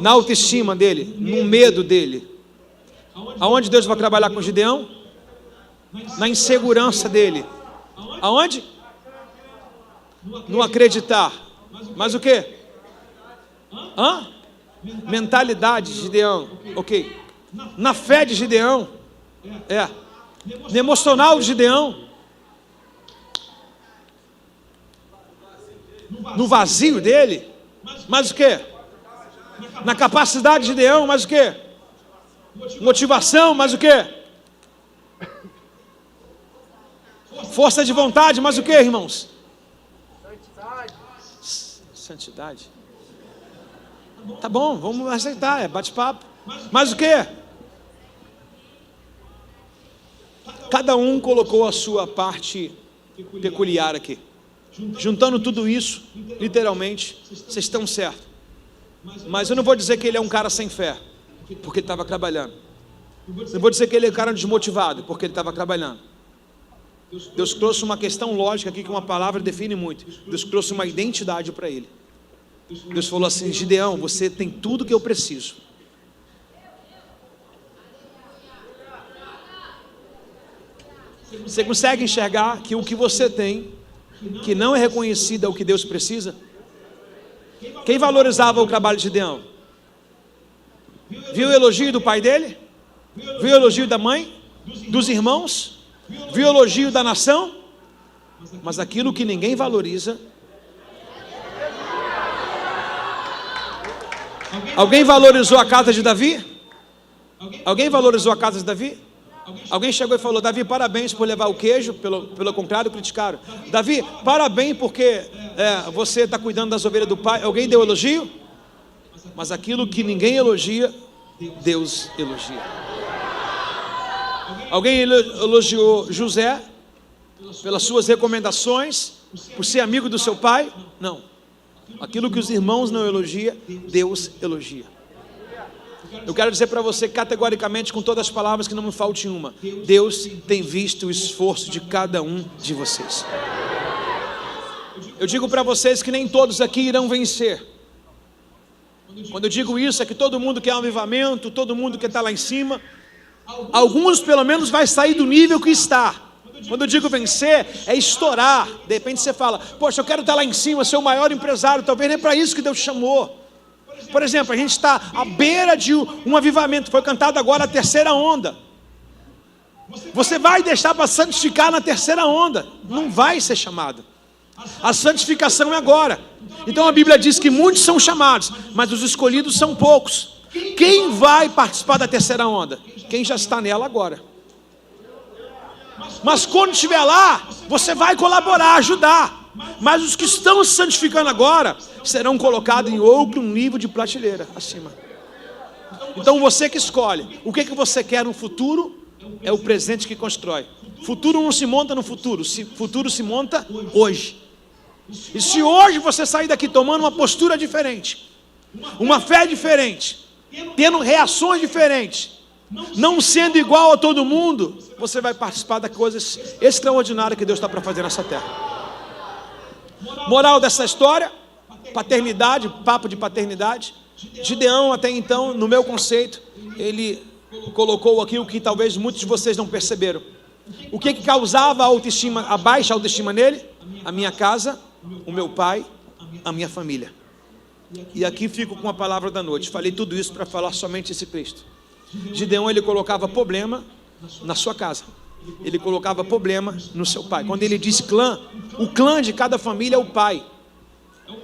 Na autoestima dele, no medo dele. Aonde Deus vai trabalhar com Gideão? Na insegurança dele. Aonde? No acreditar. Mas o quê? Hã? Mentalidade de Gideão. Ok. Na fé de Gideão. É. No emocional de Gideão. No vazio dele. Mas o quê? Na capacidade de Gideão. Mas o quê? Motivação. Mas o quê? Força de vontade. Mas o quê, irmãos? Santidade. Tá bom, vamos aceitar, é bate-papo. Mas o quê? Cada um colocou a sua parte peculiar aqui. Juntando tudo isso, literalmente, vocês estão certos. Mas eu não vou dizer que ele é um cara sem fé, porque ele estava trabalhando. Não vou dizer que ele é um cara desmotivado, porque ele estava trabalhando. Deus trouxe uma questão lógica aqui, que uma palavra define muito. Deus trouxe uma identidade para ele. Deus falou assim: Gideão, você tem tudo que eu preciso. Você consegue enxergar que o que você tem, que não é reconhecido, é o que Deus precisa? Quem valorizava o trabalho de Gideão? Viu o elogio do pai dele? Viu o elogio da mãe? Dos irmãos? Viu o elogio da nação? Mas aquilo que ninguém valoriza. Alguém valorizou a casa de Davi? Alguém valorizou a casa de Davi? Alguém chegou e falou: Davi, parabéns por levar o queijo. Pelo contrário, criticaram. Davi, parabéns porque você está cuidando das ovelhas do pai. Alguém deu elogio? Mas aquilo que ninguém elogia, Deus elogia. Alguém elogiou José pelas suas recomendações, por ser amigo do seu pai? Não. Aquilo que os irmãos não elogiam, Deus elogia. Eu quero dizer para você categoricamente, com todas as palavras, que não me falte uma: Deus tem visto o esforço de cada um de vocês. Eu digo para vocês que nem todos aqui irão vencer. Quando eu digo isso, é que todo mundo quer um avivamento, todo mundo quer estar lá em cima. Alguns pelo menos vai sair do nível que está. Quando eu digo vencer, é estourar. De repente você fala: poxa, eu quero estar lá em cima, ser o maior empresário. Talvez nem para isso que Deus chamou. Por exemplo, a gente está à beira de um avivamento. Foi cantado agora a terceira onda. Você vai deixar para santificar na terceira onda? Não vai ser chamado. A santificação é agora. Então a Bíblia diz que muitos são chamados, mas os escolhidos são poucos. Quem vai participar da terceira onda? Quem já está nela agora. Mas quando estiver lá, você vai colaborar, ajudar. Mas os que estão se santificando agora serão colocados em outro nível de prateleira acima. Então você que escolhe o que você quer no futuro, é o presente que constrói. Futuro não se monta no futuro, futuro se monta hoje. E se hoje você sair daqui tomando uma postura diferente, uma fé diferente, tendo reações diferentes, não sendo igual a todo mundo, você vai participar das coisas extraordinárias que Deus está para fazer nessa terra. Moral dessa história: paternidade, papo de paternidade. Gideão, até então, no meu conceito, ele colocou aqui o que talvez muitos de vocês não perceberam. O que causava a baixa autoestima nele? A minha casa, o meu pai, a minha família. E aqui fico com a palavra da noite. Falei tudo isso para falar somente esse Cristo. Gideão, ele colocava problema na sua casa. Ele colocava problema no seu pai. Quando ele diz clã, o clã de cada família é o pai.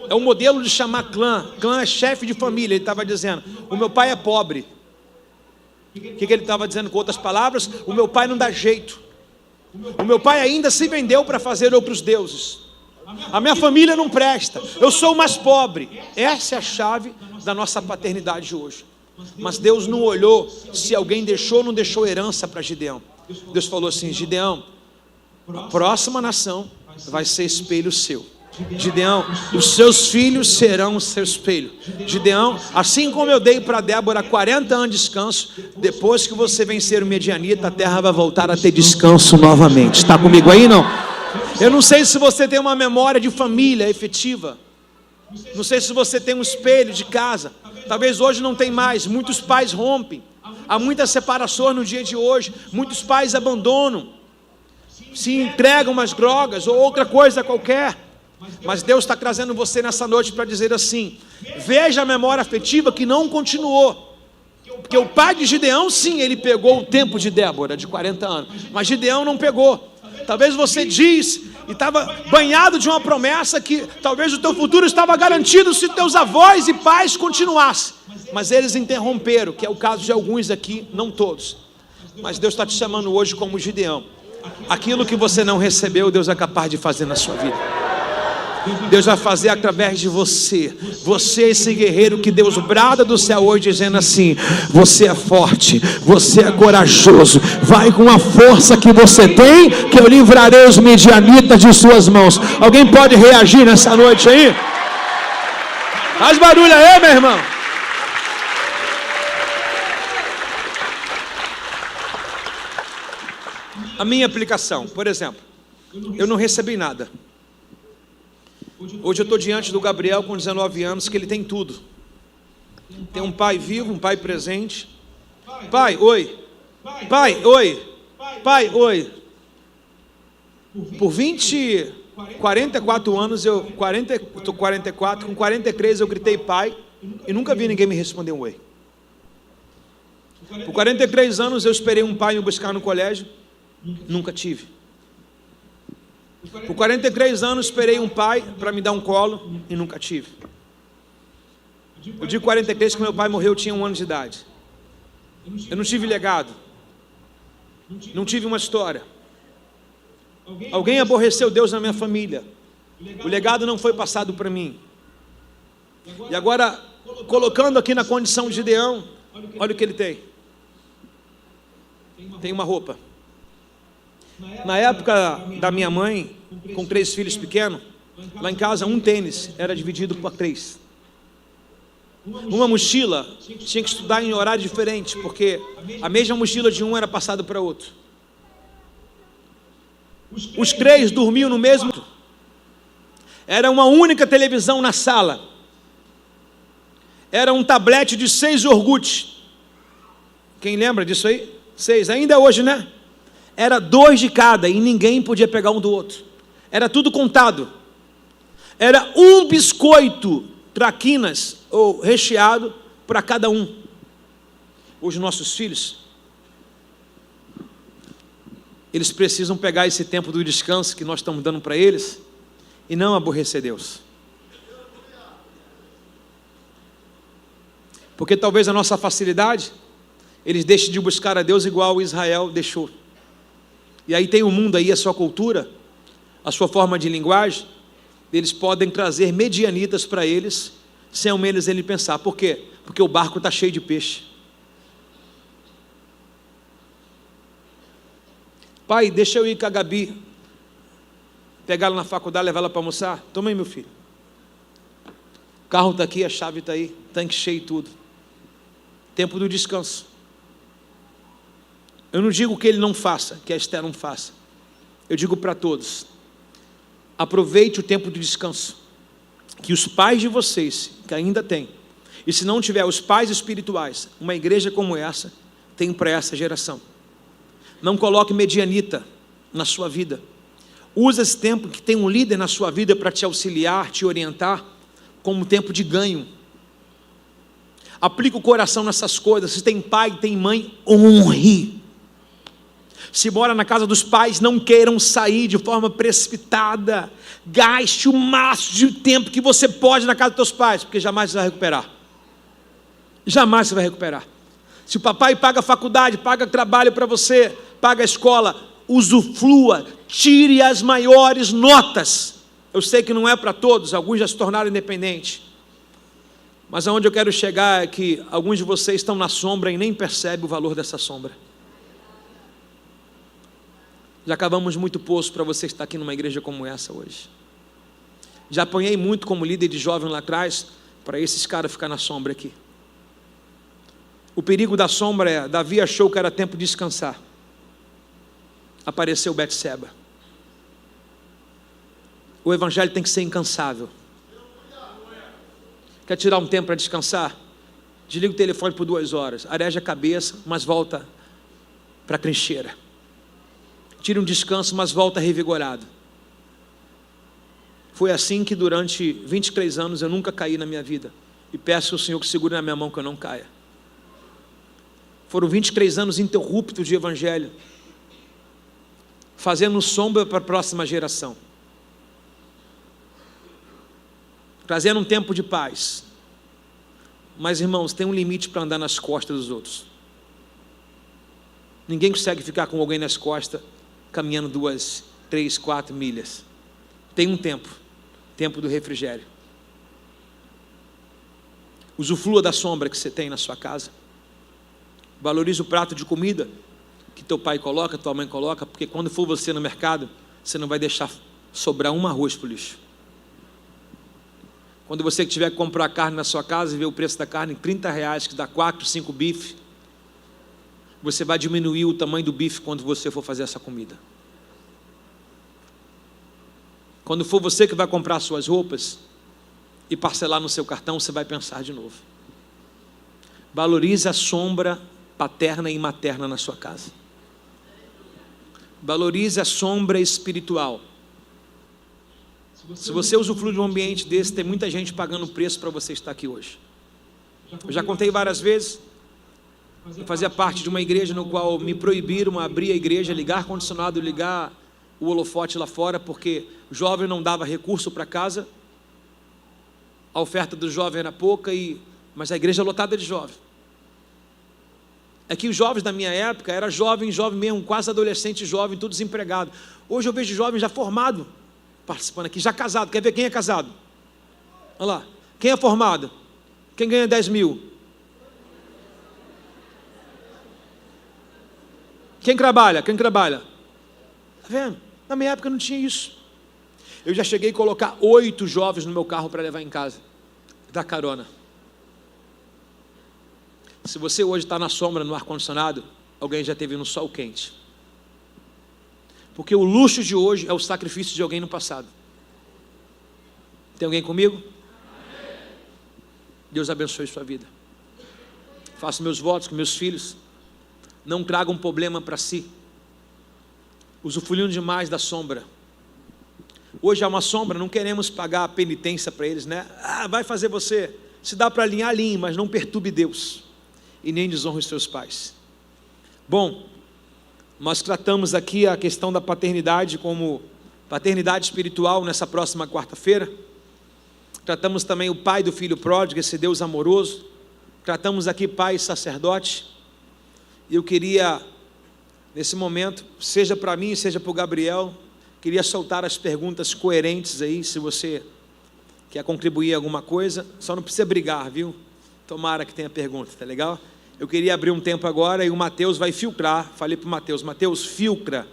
É o modelo de chamar clã. Clã é chefe de família. Ele estava dizendo: o meu pai é pobre. O que ele estava dizendo com outras palavras? O meu pai não dá jeito. O meu pai ainda se vendeu para fazer outros deuses. A minha família não presta. Eu sou o mais pobre. Essa é a chave da nossa paternidade hoje. Mas Deus não olhou se alguém deixou ou não deixou herança para Gideão. Deus falou assim: Gideão, a próxima nação vai ser espelho seu. Gideão, os seus filhos serão o seu espelho. Gideão, assim como eu dei para Débora 40 anos de descanso, depois que você vencer o Medianita, a terra vai voltar a ter descanso novamente. Está comigo aí, não? Eu não sei se você tem uma memória de família efetiva. Não sei se você tem um espelho de casa. Talvez hoje não tem mais. Muitos pais rompem. Há muitas separações no dia de hoje. Muitos pais abandonam, se entregam umas drogas ou outra coisa qualquer. Mas Deus está trazendo você nessa noite para dizer assim: veja a memória afetiva que não continuou. Porque o pai de Gideão, sim, ele pegou o tempo de Débora, de 40 anos. Mas Gideão não pegou. Talvez você diz e estava banhado de uma promessa que talvez o teu futuro estava garantido se teus avós e pais continuassem. Mas eles interromperam, que é o caso de alguns aqui, não todos. Mas Deus está te chamando hoje como Gideão. Aquilo que você não recebeu, Deus é capaz de fazer na sua vida. Deus vai fazer através de você. Você é esse guerreiro que Deus brada do céu hoje dizendo assim: você é forte, você é corajoso, vai com a força que você tem, que eu livrarei os medianitas de suas mãos. Alguém pode reagir nessa noite aí? Faz barulho aí, meu irmão. A minha aplicação, por exemplo, eu não recebi nada. Hoje eu estou diante do Gabriel com 19 anos, que ele tem tudo. Tem um pai vivo, um pai presente. Pai, oi. Pai, oi. Pai, oi. Por 44 anos, estou 44, com 43 eu gritei pai, e nunca vi ninguém me responder um oi. Por 43 anos eu esperei um pai me buscar no colégio, nunca tive. Por 43 anos esperei um pai para me dar um colo e nunca tive. Eu digo 43 que meu pai morreu, eu tinha 1 ano de idade. Eu não tive legado, não tive uma história. Alguém aborreceu Deus na minha família. O legado não foi passado para mim. E agora, colocando aqui na condição de Gideão, olha o que ele tem. Tem uma roupa. Na época da minha mãe, com 3 filhos pequenos, lá em casa um tênis era dividido por 3. Uma mochila tinha que estudar em horário diferente, porque a mesma mochila de um era passada para outro. Os 3 dormiam no mesmo. Era uma única televisão na sala. Era um tablete de 6 iogurtes. Quem lembra disso aí? 6, ainda hoje, né? Era 2 de cada e ninguém podia pegar um do outro. Era tudo contado. Era um biscoito traquinas ou recheado para cada um. Os nossos filhos, eles precisam pegar esse tempo do descanso que nós estamos dando para eles e não aborrecer Deus. Porque talvez a nossa facilidade, eles deixem de buscar a Deus igual Israel deixou. E aí tem o mundo aí, a sua cultura, a sua forma de linguagem, eles podem trazer medianitas para eles, sem ao menos ele pensar. Por quê? Porque o barco está cheio de peixe. Pai, deixa eu ir com a Gabi, pegar ela na faculdade, levar ela para almoçar. Toma aí, meu filho. O carro está aqui, a chave está aí, tanque cheio e tudo. Tempo do descanso. Eu não digo que ele não faça, que a Esther não faça. Eu digo para todos, aproveite o tempo de descanso, que os pais de vocês, que ainda têm, e se não tiver os pais espirituais, uma igreja como essa, tem para essa geração. Não coloque medianita na sua vida. Use esse tempo que tem um líder na sua vida para te auxiliar, te orientar, como tempo de ganho. Aplique o coração nessas coisas. Se tem pai, tem mãe, honre. Se mora na casa dos pais, não queiram sair de forma precipitada. Gaste o máximo de tempo que você pode na casa dos teus pais, porque jamais você vai recuperar. Jamais você vai recuperar. Se o papai paga a faculdade, paga trabalho para você, paga a escola, usufrua, tire as maiores notas. Eu sei que não é para todos, alguns já se tornaram independentes. Mas aonde eu quero chegar é que alguns de vocês estão na sombra e nem percebem o valor dessa sombra. Já cavamos muito poço para você estar aqui numa igreja como essa hoje. Já apanhei muito como líder de jovem lá atrás, para esses caras ficar na sombra aqui. O perigo da sombra é, Davi achou que era tempo de descansar. Apareceu Betseba. O evangelho tem que ser incansável. Quer tirar um tempo para descansar? Desliga o telefone por 2 horas, areja a cabeça, mas volta para a trincheira. Tire um descanso, mas volta revigorado. Foi assim que durante 23 anos eu nunca caí na minha vida. E peço ao Senhor que segure na minha mão que eu não caia. Foram 23 anos interruptos de evangelho, fazendo sombra para a próxima geração, trazendo um tempo de paz. Mas irmãos, tem um limite para andar nas costas dos outros. Ninguém consegue ficar com alguém nas costas caminhando 2, 3, 4 milhas. Tem um tempo do refrigério. Usufrua da sombra que você tem na sua casa. Valorize o prato de comida que teu pai coloca, tua mãe coloca, porque quando for você no mercado, você não vai deixar sobrar um arroz para o lixo. Quando você tiver que comprar carne na sua casa e ver o preço da carne, R$30, que dá 4, 5 bife, você vai diminuir o tamanho do bife quando você for fazer essa comida. Quando for você que vai comprar suas roupas e parcelar no seu cartão, você vai pensar de novo. Valorize a sombra paterna e materna na sua casa. Valorize a sombra espiritual. Se você usufrui de um ambiente desse, tem muita gente pagando preço para você estar aqui hoje. Eu já contei várias vezes, Eu fazia parte de uma igreja no qual me proibiram abrir a igreja, ligar ar-condicionado, ligar o holofote lá fora, porque o jovem não dava recurso para casa, a oferta do jovem era pouca, mas a igreja lotada de jovem. É que os jovens da minha época era jovem mesmo, quase adolescente jovem, tudo desempregado. Hoje eu vejo jovem já formado, participando aqui, já casado. Quer ver quem é casado? Olha lá, quem é formado? Quem ganha 10 mil? Quem trabalha? Tá vendo? Na minha época não tinha isso. Eu já cheguei a colocar 8 jovens no meu carro para levar em casa, dar carona. Se você hoje está na sombra, no ar-condicionado, alguém já esteve no sol quente. Porque o luxo de hoje é o sacrifício de alguém no passado. Tem alguém comigo? Deus abençoe sua vida. Faço meus votos com meus filhos. Não tragam um problema para si. Usufruindo demais da sombra. Hoje há uma sombra, não queremos pagar a penitência para eles, né? Vai fazer você. Se dá para alinhar, alinhe, mas não perturbe Deus. E nem desonre os seus pais. Bom, nós tratamos aqui a questão da paternidade como paternidade espiritual nessa próxima quarta-feira. Tratamos também o pai do filho pródigo, esse Deus amoroso. Tratamos aqui pai e sacerdote. E eu queria, nesse momento, seja para mim, seja para o Gabriel, queria soltar as perguntas coerentes aí, se você quer contribuir em alguma coisa, só não precisa brigar, viu? Tomara que tenha pergunta, tá legal? Eu queria abrir um tempo agora e o Mateus vai filtrar. Falei para o Mateus, filtra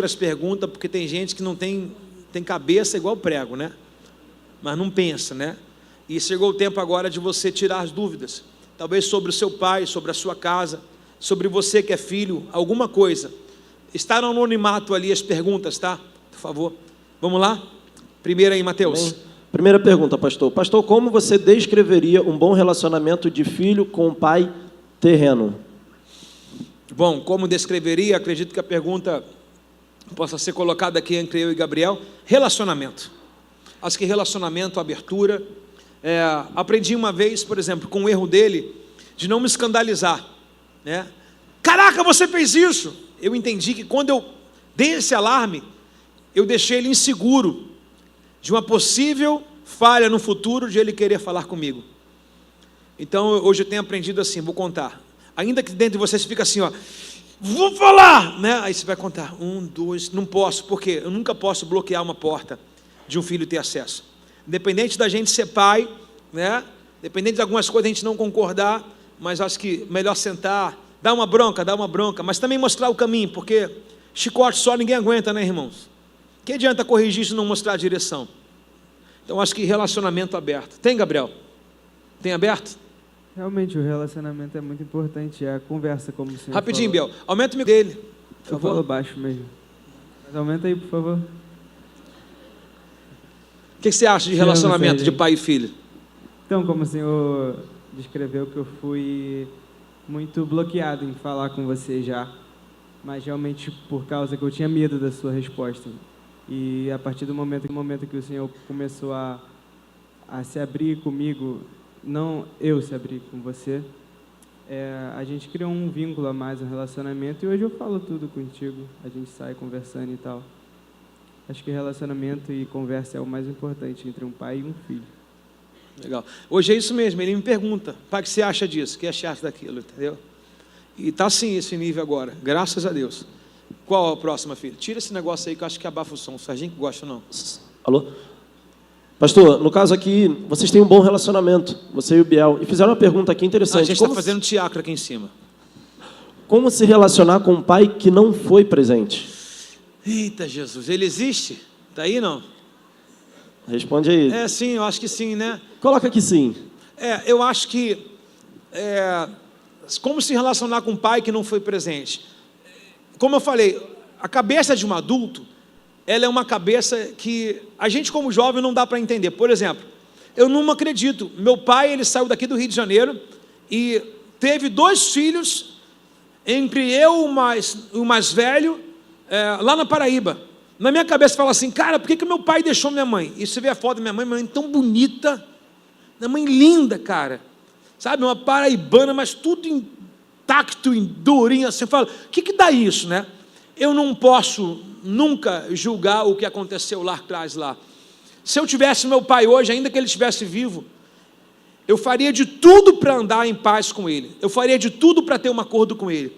as perguntas, porque tem gente que não tem cabeça igual prego, né? Mas não pensa, né? E chegou o tempo agora de você tirar as dúvidas, talvez sobre o seu pai, sobre a sua casa, sobre você que é filho, alguma coisa. Está no anonimato ali as perguntas, tá? Por favor, vamos lá? Primeiro aí, Mateus. Bem, primeira pergunta, pastor. Pastor, como você descreveria um bom relacionamento de filho com o pai terreno? Bom, como descreveria? Acredito que a pergunta possa ser colocada aqui entre eu e Gabriel. Relacionamento. Acho que relacionamento, abertura. Aprendi uma vez, por exemplo, com o erro dele, de não me escandalizar, né? Caraca, você fez isso! Eu entendi que quando eu dei esse alarme, eu deixei ele inseguro de uma possível falha no futuro de ele querer falar comigo. Então hoje eu tenho aprendido assim, vou contar. Ainda que dentro de você fica assim, ó, vou falar, né? Aí você vai contar, 1, 2, não posso, porque eu nunca posso bloquear uma porta de um filho ter acesso. Independente da gente ser pai, né? Independente de algumas coisas a gente não concordar, mas acho que melhor sentar, dar uma bronca, mas também mostrar o caminho, porque chicote só ninguém aguenta, né, irmãos? Que adianta corrigir isso e não mostrar a direção? Então acho que relacionamento aberto. Tem, Gabriel? Tem aberto? Realmente o relacionamento é muito importante, é a conversa, como o senhor Rapidinho, falou. Biel, aumenta o microfone dele, por Eu favor. falo baixo mesmo. Mas aumenta aí, por favor. O que você acha de relacionamento de pai e filho? Então, como o senhor descreveu, que eu fui muito bloqueado em falar com você já, mas realmente por causa que eu tinha medo da sua resposta. E a partir do momento que o senhor começou a se abrir comigo, não eu se abrir com você, a gente criou um vínculo a mais, um relacionamento, e hoje eu falo tudo contigo, a gente sai conversando e tal. Acho que relacionamento e conversa é o mais importante entre um pai e um filho. Legal. Hoje é isso mesmo, ele me pergunta, pai, o que você acha disso? O que você acha daquilo, entendeu? E está assim esse nível agora, graças a Deus. Qual a próxima, filho? Tira esse negócio aí que eu acho que abafa o som. O Serginho que gosta, não. Alô? Pastor, no caso aqui, vocês têm um bom relacionamento, você e o Biel, e fizeram uma pergunta aqui interessante. A gente está fazendo teatro aqui em cima. Como se relacionar com um pai que não foi presente? Eita, Jesus, ele existe? Está aí, não? Responde aí. Sim, eu acho que sim, né? Coloca aqui sim. Eu acho que como se relacionar com um pai que não foi presente? Como eu falei, a cabeça de um adulto, ela é uma cabeça que a gente como jovem não dá para entender. Por exemplo, eu não acredito, meu pai, ele saiu daqui do Rio de Janeiro e teve 2 filhos, entre eu e o mais velho, lá na Paraíba. Na minha cabeça fala assim, cara, por que meu pai deixou minha mãe? E você vê a foto da minha mãe tão bonita, minha mãe linda, cara. sabe, uma paraibana, mas tudo intacto, durinho, assim, eu falo, o que dá isso, né? Eu não posso nunca julgar o que aconteceu lá atrás, lá. Se eu tivesse meu pai hoje, ainda que ele estivesse vivo, eu faria de tudo para andar em paz com ele, eu faria de tudo para ter um acordo com ele.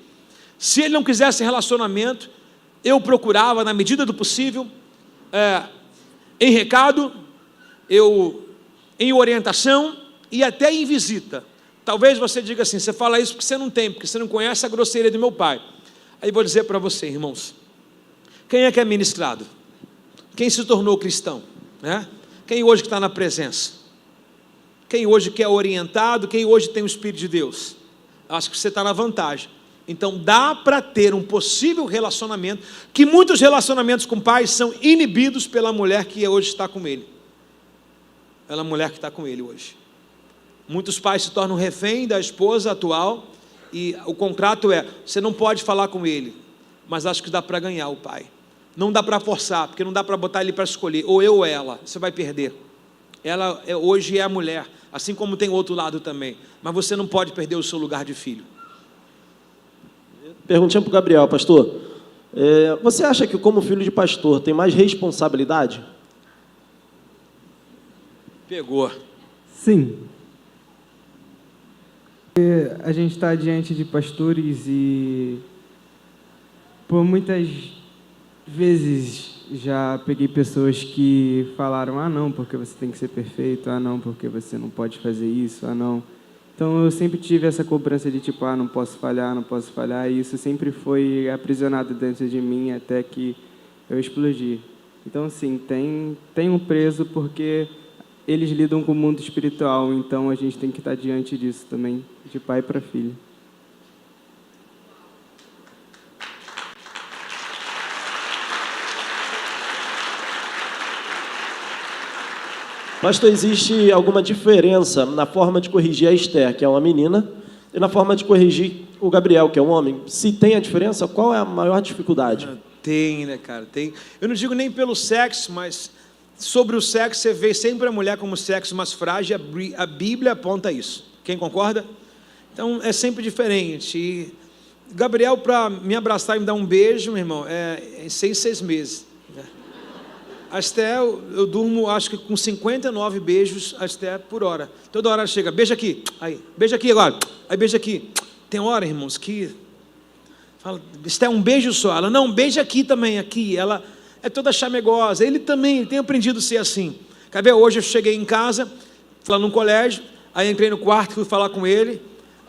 Se ele não quisesse relacionamento, eu procurava, na medida do possível, em recado, em orientação e até em visita. Talvez você diga assim, você fala isso porque você não tem, porque você não conhece a grosseria do meu pai. Aí vou dizer para você, irmãos, quem é que é ministrado? Quem se tornou cristão? Né? Quem hoje que está na presença? Quem hoje que é orientado? Quem hoje tem o Espírito de Deus? Acho que você está na vantagem. Então dá para ter um possível relacionamento, que muitos relacionamentos com pais são inibidos pela mulher que hoje está com ele. Pela mulher que está com ele hoje. Muitos pais se tornam refém da esposa atual, e o contrato é, você não pode falar com ele, mas acho que dá para ganhar o pai. Não dá para forçar, porque não dá para botar ele para escolher, ou eu ou ela, você vai perder. Ela hoje é a mulher, assim como tem o outro lado também, mas você não pode perder o seu lugar de filho. Perguntinha para o Gabriel, pastor. Você acha que como filho de pastor tem mais responsabilidade? Pegou. Sim. A gente está diante de pastores e por muitas vezes já peguei pessoas que falaram, não, porque você tem que ser perfeito, não, porque você não pode fazer isso, não. Então eu sempre tive essa cobrança de tipo, não posso falhar, e isso sempre foi aprisionado dentro de mim até que eu explodi. Então sim, tem um preso porque eles lidam com o mundo espiritual, então a gente tem que estar diante disso também, de pai para filho. Pastor, existe alguma diferença na forma de corrigir a Esther, que é uma menina, e na forma de corrigir o Gabriel, que é um homem? Se tem a diferença, qual é a maior dificuldade? Tem, né, cara? Tem. Eu não digo nem pelo sexo, mas sobre o sexo, você vê sempre a mulher como sexo mais frágil, a Bíblia aponta isso. Quem concorda? Então, é sempre diferente. E Gabriel, para me abraçar e me dar um beijo, meu irmão, é 6 meses. A Esther, eu durmo, acho que com 59 beijos, a Esther por hora. Toda hora ela chega, beija aqui, aí, beija aqui agora, aí beija aqui. Tem hora, irmãos, que fala, Esther, um beijo só. Ela, não, beija aqui também, aqui. Ela é toda chamegosa. Ele também, ele tem aprendido a ser assim. Quer ver? Hoje eu cheguei em casa, lá num colégio, aí entrei no quarto, fui falar com ele,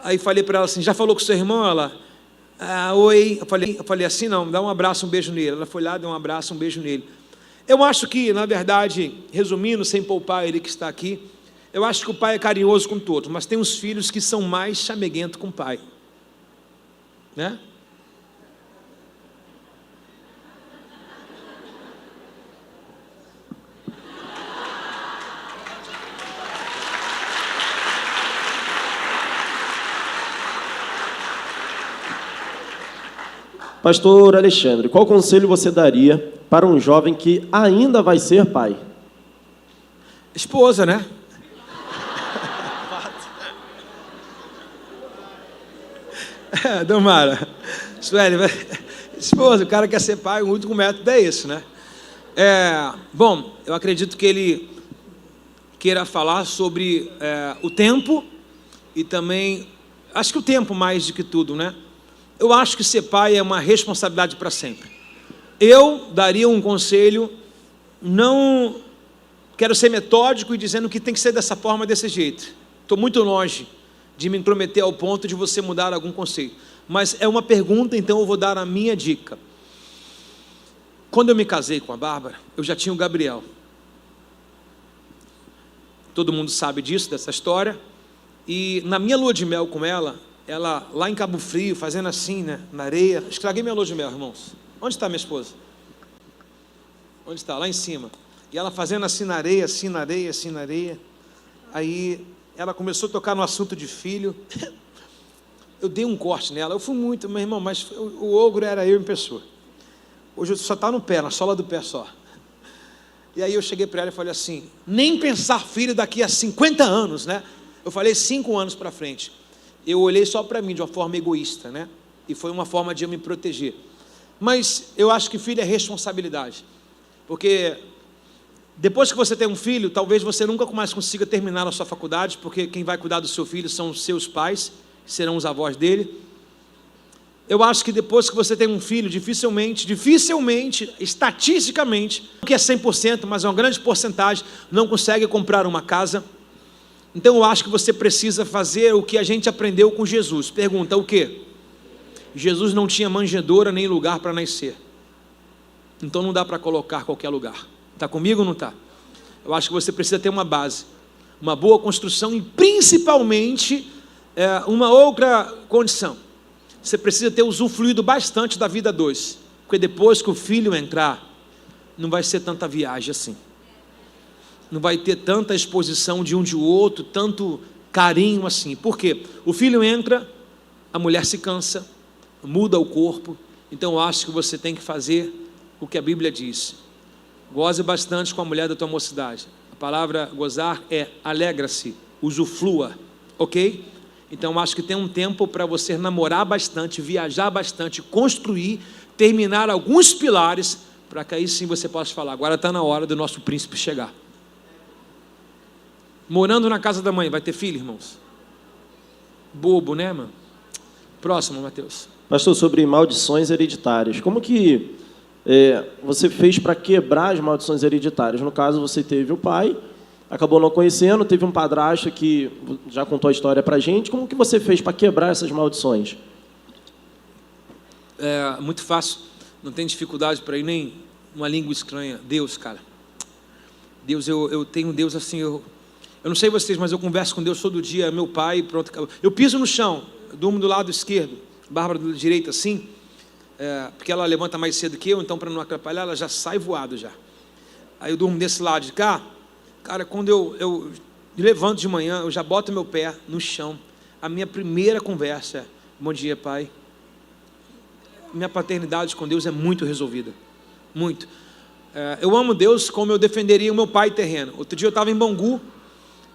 aí falei para ela assim, já falou com seu irmão? Ela, oi. Eu falei assim, não, dá um abraço, um beijo nele. Ela foi lá, deu um abraço, um beijo nele. Eu acho que, na verdade, resumindo, sem poupar ele que está aqui, eu acho que o pai é carinhoso com todos, mas tem uns filhos que são mais chameguentos com o pai. Né? Pastor Alexandre, qual conselho você daria para um jovem que ainda vai ser pai? Esposa, né? Domara, Sueli, esposa, o cara quer ser pai, o único método é esse, né? Bom, eu acredito que ele queira falar sobre o tempo e também, acho que o tempo mais do que tudo, né? Eu acho que ser pai é uma responsabilidade para sempre. Eu daria um conselho, não quero ser metódico e dizendo que tem que ser dessa forma, desse jeito. Estou muito longe de me intrometer ao ponto de você mudar algum conceito. Mas é uma pergunta, então eu vou dar a minha dica. Quando eu me casei com a Bárbara, eu já tinha o Gabriel. Todo mundo sabe disso, dessa história. E na minha lua de mel com ela lá em Cabo Frio, fazendo assim, né, na areia, estraguei minha lua de mel, irmãos. Onde está minha esposa? Onde está? Lá em cima. E ela fazendo assim na areia, assim na areia, assim na areia. Aí ela começou a tocar no assunto de filho. Eu dei um corte nela. Eu fui muito, meu irmão, mas o ogro era eu em pessoa. Hoje só está no pé, na sola do pé só. E aí eu cheguei para ela e falei assim, nem pensar filho daqui a 50 anos, né? Eu falei 5 anos para frente. Eu olhei só para mim de uma forma egoísta, né? E foi uma forma de eu me proteger. Mas eu acho que filho é responsabilidade. Porque depois que você tem um filho, talvez você nunca mais consiga terminar a sua faculdade, porque quem vai cuidar do seu filho são os seus pais, que serão os avós dele. Eu acho que depois que você tem um filho, dificilmente, estatisticamente, que é 100%, mas é uma grande porcentagem, não consegue comprar uma casa. Então eu acho que você precisa fazer o que a gente aprendeu com Jesus. Pergunta, o quê? Jesus não tinha manjedoura nem lugar para nascer. Então não dá para colocar qualquer lugar. Está comigo ou não está? Eu acho que você precisa ter uma base, uma boa construção e principalmente uma outra condição. Você precisa ter usufruído bastante da vida 2, porque depois que o filho entrar, não vai ser tanta viagem assim. Não vai ter tanta exposição de um de outro, tanto carinho assim. Por quê? O filho entra, a mulher se cansa, muda o corpo. Então eu acho que você tem que fazer o que a Bíblia diz. Goze bastante com a mulher da tua mocidade. A palavra gozar é alegra-se, usufrua, ok? Então eu acho que tem um tempo para você namorar bastante, viajar bastante, construir, terminar alguns pilares, para que aí sim você possa falar, agora está na hora do nosso príncipe chegar. Morando na casa da mãe, vai ter filho, irmãos? Bobo, né, mano? Próximo, Mateus. Pastor, sobre maldições hereditárias, como que você fez para quebrar as maldições hereditárias? No caso, você teve o pai, acabou não conhecendo, teve um padrasto que já contou a história para a gente. Como que você fez para quebrar essas maldições? É muito fácil, não tem dificuldade para ir nem uma língua estranha. Deus, cara. Deus, eu tenho Deus assim, eu não sei vocês, mas eu converso com Deus todo dia, meu pai, pronto, eu piso no chão, eu durmo do lado esquerdo, Bárbara do direito assim, porque ela levanta mais cedo que eu, então para não atrapalhar, ela já sai voado já. Aí eu durmo desse lado de cá. Cara, quando eu levanto de manhã, eu já boto meu pé no chão. A minha primeira conversa é, bom dia, pai. Minha paternidade com Deus é muito resolvida. Muito. Eu amo Deus como eu defenderia o meu pai terreno. Outro dia eu estava em Bangu,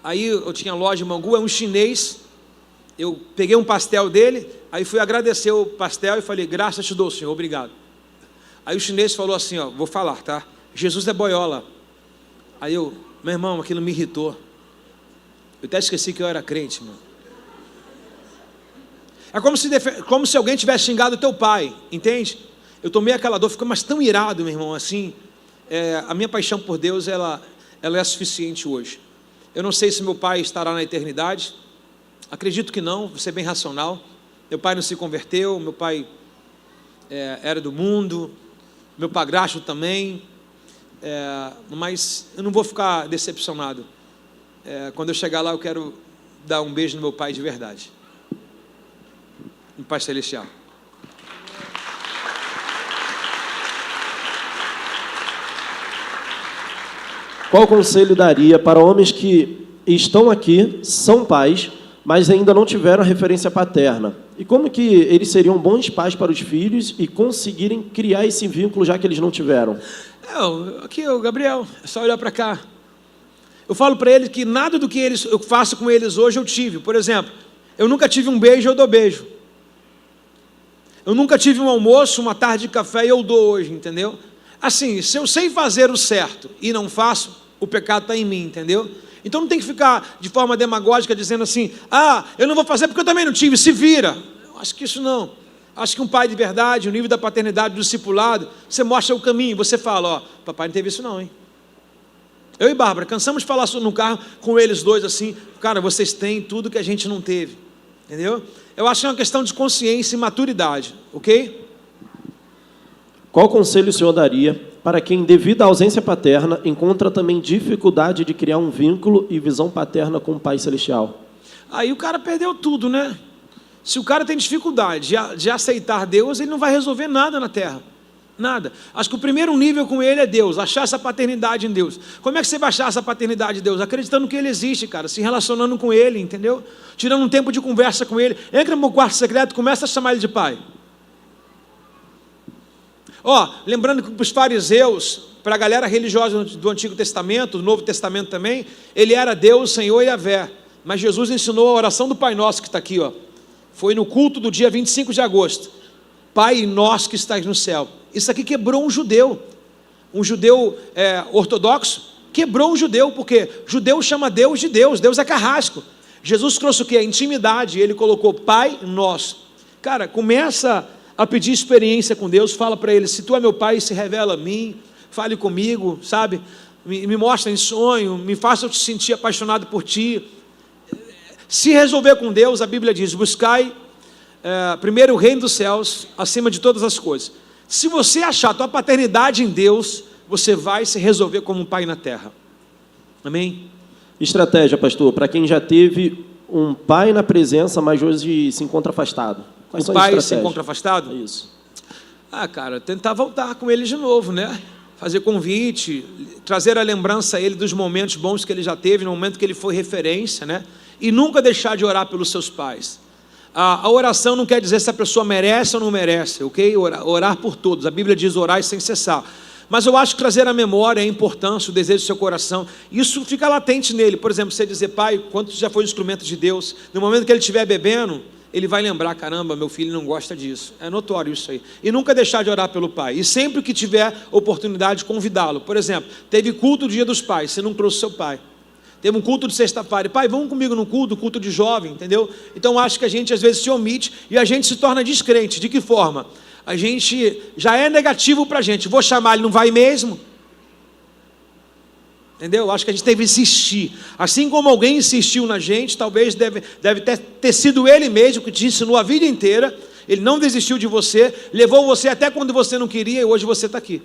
aí eu tinha loja em Bangu, é um chinês. Eu peguei um pastel dele, aí fui agradecer o pastel e falei, graças te dou, Senhor, obrigado. Aí o chinês falou assim, ó, vou falar, tá? Jesus é boiola. Aí eu... Meu irmão, aquilo me irritou. Eu até esqueci que eu era crente, mano. É como se alguém tivesse xingado teu pai, entende? Eu tomei aquela dor, ficou mas tão irado, meu irmão, assim. A minha paixão por Deus, ela é suficiente hoje. Eu não sei se meu pai estará na eternidade. Acredito que não, vou ser bem racional. Meu pai não se converteu, meu pai era do mundo, meu padrasto também. Mas eu não vou ficar decepcionado. Quando eu chegar lá, eu quero dar um beijo no meu pai de verdade, no Pai Celestial. Qual conselho daria para homens que estão aqui, são pais, mas ainda não tiveram a referência paterna? E como que eles seriam bons pais para os filhos e conseguirem criar esse vínculo, já que eles não tiveram? Aqui, o Gabriel, é só olhar para cá. Eu falo para eles que nada do que eu faço com eles hoje eu tive. Por exemplo, eu nunca tive um beijo, eu dou beijo. Eu nunca tive um almoço, uma tarde de café e eu dou hoje, entendeu? Assim, se eu sei fazer o certo e não faço, o pecado está em mim, entendeu? Então não tem que ficar de forma demagógica dizendo assim, eu não vou fazer porque eu também não tive, se vira. Eu acho que isso não. Acho que um pai de verdade, o nível da paternidade, do discipulado, você mostra o caminho, você fala, papai não teve isso não, hein? Eu e Bárbara, cansamos de falar no carro com eles dois assim, cara, vocês têm tudo que a gente não teve, entendeu? Eu acho que é uma questão de consciência e maturidade, ok? Qual conselho o senhor daria para quem, devido à ausência paterna, encontra também dificuldade de criar um vínculo e visão paterna com o Pai Celestial? Aí o cara perdeu tudo, né? Se o cara tem dificuldade de aceitar Deus, ele não vai resolver nada na terra. Nada. Acho que o primeiro nível com ele é Deus, achar essa paternidade em Deus. Como é que você vai achar essa paternidade em Deus? Acreditando que ele existe, cara, se relacionando com ele, entendeu? Tirando um tempo de conversa com ele. Entra no meu quarto secreto, começa a chamar ele de pai. Lembrando que para os fariseus, para a galera religiosa do Antigo Testamento, do Novo Testamento também, ele era Deus, Senhor e Yahvé. mas Jesus ensinou a oração do Pai Nosso, que está aqui, ó. Foi no culto do dia 25 de agosto. Pai nosso que estás no céu. Isso aqui quebrou um judeu ortodoxo, quebrou um judeu, porque judeu chama Deus de Deus, Deus é carrasco. Jesus trouxe o quê? A intimidade, ele colocou Pai Nosso. Cara, começa a pedir experiência com Deus, fala para ele, se tu é meu Pai, se revela a mim, fale comigo, sabe? Me mostra em sonho, me faça eu te sentir apaixonado por ti. Se resolver com Deus, a Bíblia diz, buscai primeiro o reino dos céus, acima de todas as coisas. Se você achar a tua paternidade em Deus, você vai se resolver como um pai na terra. Amém? Estratégia, pastor, para quem já teve um pai na presença, mas hoje se encontra afastado. Quais são as pai estratégias? se encontra afastado? Isso. Cara, tentar voltar com ele de novo, né? Fazer convite, trazer a lembrança a ele dos momentos bons que ele já teve, no momento que ele foi referência, né? E nunca deixar de orar pelos seus pais. A oração não quer dizer se a pessoa merece ou não merece, ok? Orar por todos. A Bíblia diz orar sem cessar. Mas eu acho que trazer a memória, a importância, o desejo do seu coração, isso fica latente nele. Por exemplo, você dizer, pai, quanto já foi um instrumento de Deus? No momento que ele estiver bebendo, ele vai lembrar, caramba, meu filho não gosta disso. É notório isso aí. E nunca deixar de orar pelo pai. E sempre que tiver oportunidade, convidá-lo. Por exemplo, teve culto do Dia dos Pais, você não trouxe seu pai. Teve um culto de sexta-feira, pai, vamos comigo no culto de jovem, entendeu? Então acho que a gente às vezes se omite e a gente se torna descrente. De que forma? A gente já é negativo para a gente, vou chamar, ele não vai mesmo? Entendeu? Acho que a gente deve insistir. Assim como alguém insistiu na gente, talvez deve ter sido ele mesmo que te ensinou a vida inteira, ele não desistiu de você, levou você até quando você não queria e hoje você está aqui.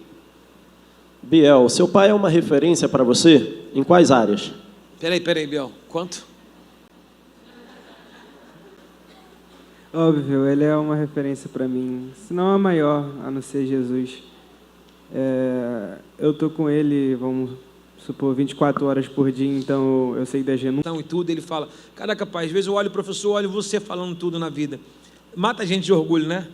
Biel, seu pai é uma referência para você? Em quais áreas? Peraí, Biel, quanto? Óbvio, ele é uma referência para mim, se não a maior, a não ser Jesus. Eu estou com ele, vamos supor, 24 horas por dia, então eu sei da genúncia. Então, e tudo, ele fala, caraca, pai, às vezes eu olho o professor, olho você falando tudo na vida. Mata a gente de orgulho, né?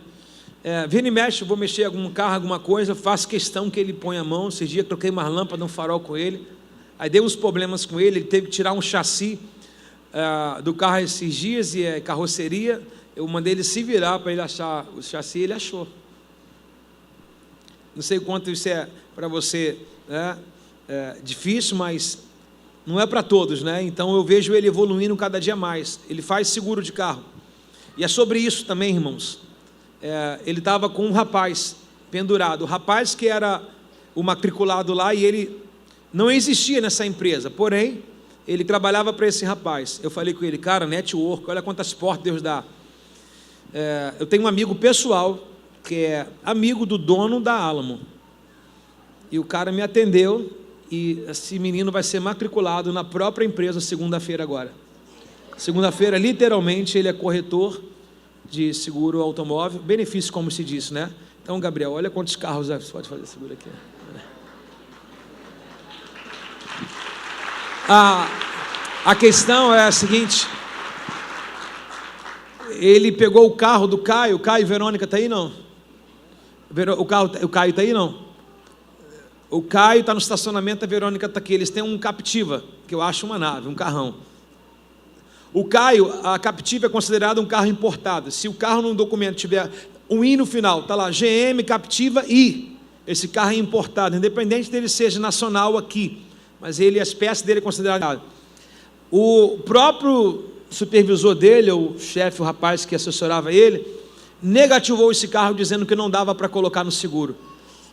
Vira e mexe, eu vou mexer em algum carro, alguma coisa, faço questão que ele ponha a mão. Esses dias troquei mais lâmpada, um farol com ele. Aí deu uns problemas com ele teve que tirar um chassi do carro esses dias, e carroceria. Eu mandei ele se virar para ele achar o chassi, ele achou. Não sei quanto isso é para você, né? Difícil, mas não é para todos, né? Então eu vejo ele evoluindo cada dia mais. Ele faz seguro de carro. E é sobre isso também, irmãos. Ele estava com um rapaz pendurado. O rapaz que era o matriculado lá, e ele não existia nessa empresa, porém, ele trabalhava para esse rapaz. Eu falei com ele, cara, network, olha quantas portas Deus dá. Eu tenho um amigo pessoal, que é amigo do dono da Alamo. E o cara me atendeu, e esse menino vai ser matriculado na própria empresa segunda-feira agora. Segunda-feira, literalmente, ele é corretor de seguro automóvel, benefício, como se diz, né? Então, Gabriel, olha quantos carros, pode fazer seguro aqui. A questão é a seguinte, ele pegou o carro do Caio e Verônica está aí não? O Caio está aí não? O Caio está no estacionamento, a Verônica está aqui, eles têm um Captiva, que eu acho uma nave, um carrão. O Caio, a Captiva é considerada um carro importado, se o carro no documento tiver um I no final, está lá, GM, Captiva I, esse carro é importado, independente dele seja nacional aqui, mas as peças dele é considerado. O próprio supervisor dele, o chefe, o rapaz que assessorava ele, negativou esse carro dizendo que não dava para colocar no seguro.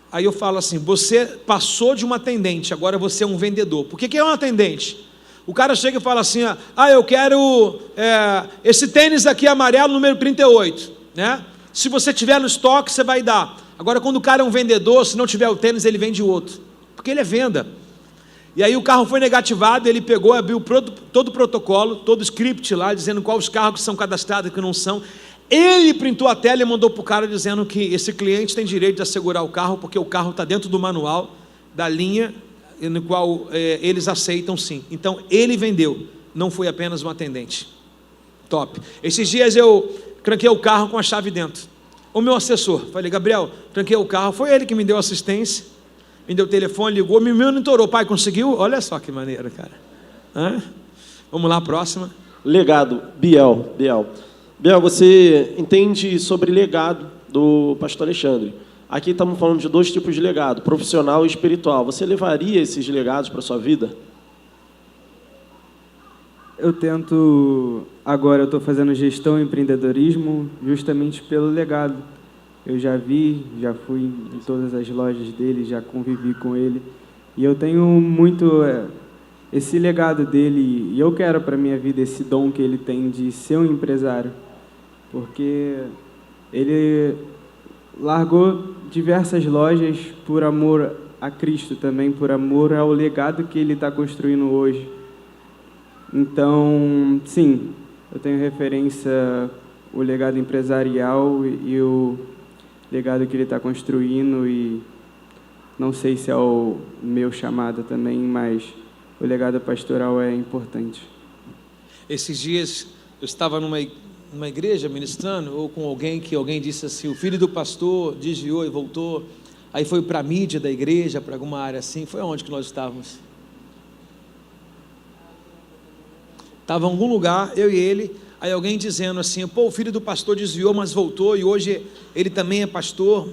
Aí eu falo assim, você passou de um atendente, agora você é um vendedor. Por que é um atendente? O cara chega e fala assim, eu quero esse tênis aqui amarelo, número 38, né? Se você tiver no estoque, você vai dar. Agora, quando o cara é um vendedor, se não tiver o tênis, ele vende outro, porque ele é venda. E aí o carro foi negativado, ele pegou, abriu todo o protocolo, todo o script lá, dizendo quais os carros que são cadastrados e que não são. Ele printou a tela e mandou para o cara dizendo que esse cliente tem direito de assegurar o carro, porque o carro está dentro do manual, da linha, no qual eles aceitam sim. Então ele vendeu, não foi apenas um atendente. Top. Esses dias eu tranquei o carro com a chave dentro. O meu assessor, falei, Gabriel, tranquei o carro, foi ele que me deu assistência. Me deu o telefone, ligou, me monitorou, pai, conseguiu? Olha só que maneiro, cara. Vamos lá, próxima. Legado, Biel. Biel, você entende sobre legado do pastor Alexandre. Aqui estamos falando de 2 tipos de legado, profissional e espiritual. Você levaria esses legados para a sua vida? Eu tento, agora eu estou fazendo gestão e empreendedorismo justamente pelo legado. Eu já fui em todas as lojas dele, já convivi com ele. E eu tenho muito esse legado dele, e eu quero para a minha vida esse dom que ele tem de ser um empresário. Porque ele largou diversas lojas por amor a Cristo também, por amor ao legado que ele está construindo hoje. Então, sim, eu tenho referência o legado empresarial e o legado que ele está construindo, e não sei se é o meu chamado também, mas o legado pastoral é importante. Esses dias eu estava numa igreja ministrando, ou com alguém que alguém disse assim, o filho do pastor desviou e voltou, aí foi para a mídia da igreja, para alguma área assim. Foi onde que nós estávamos? Estava em algum lugar, eu e ele, aí alguém dizendo assim, pô, o filho do pastor desviou, mas voltou, e hoje ele também é pastor.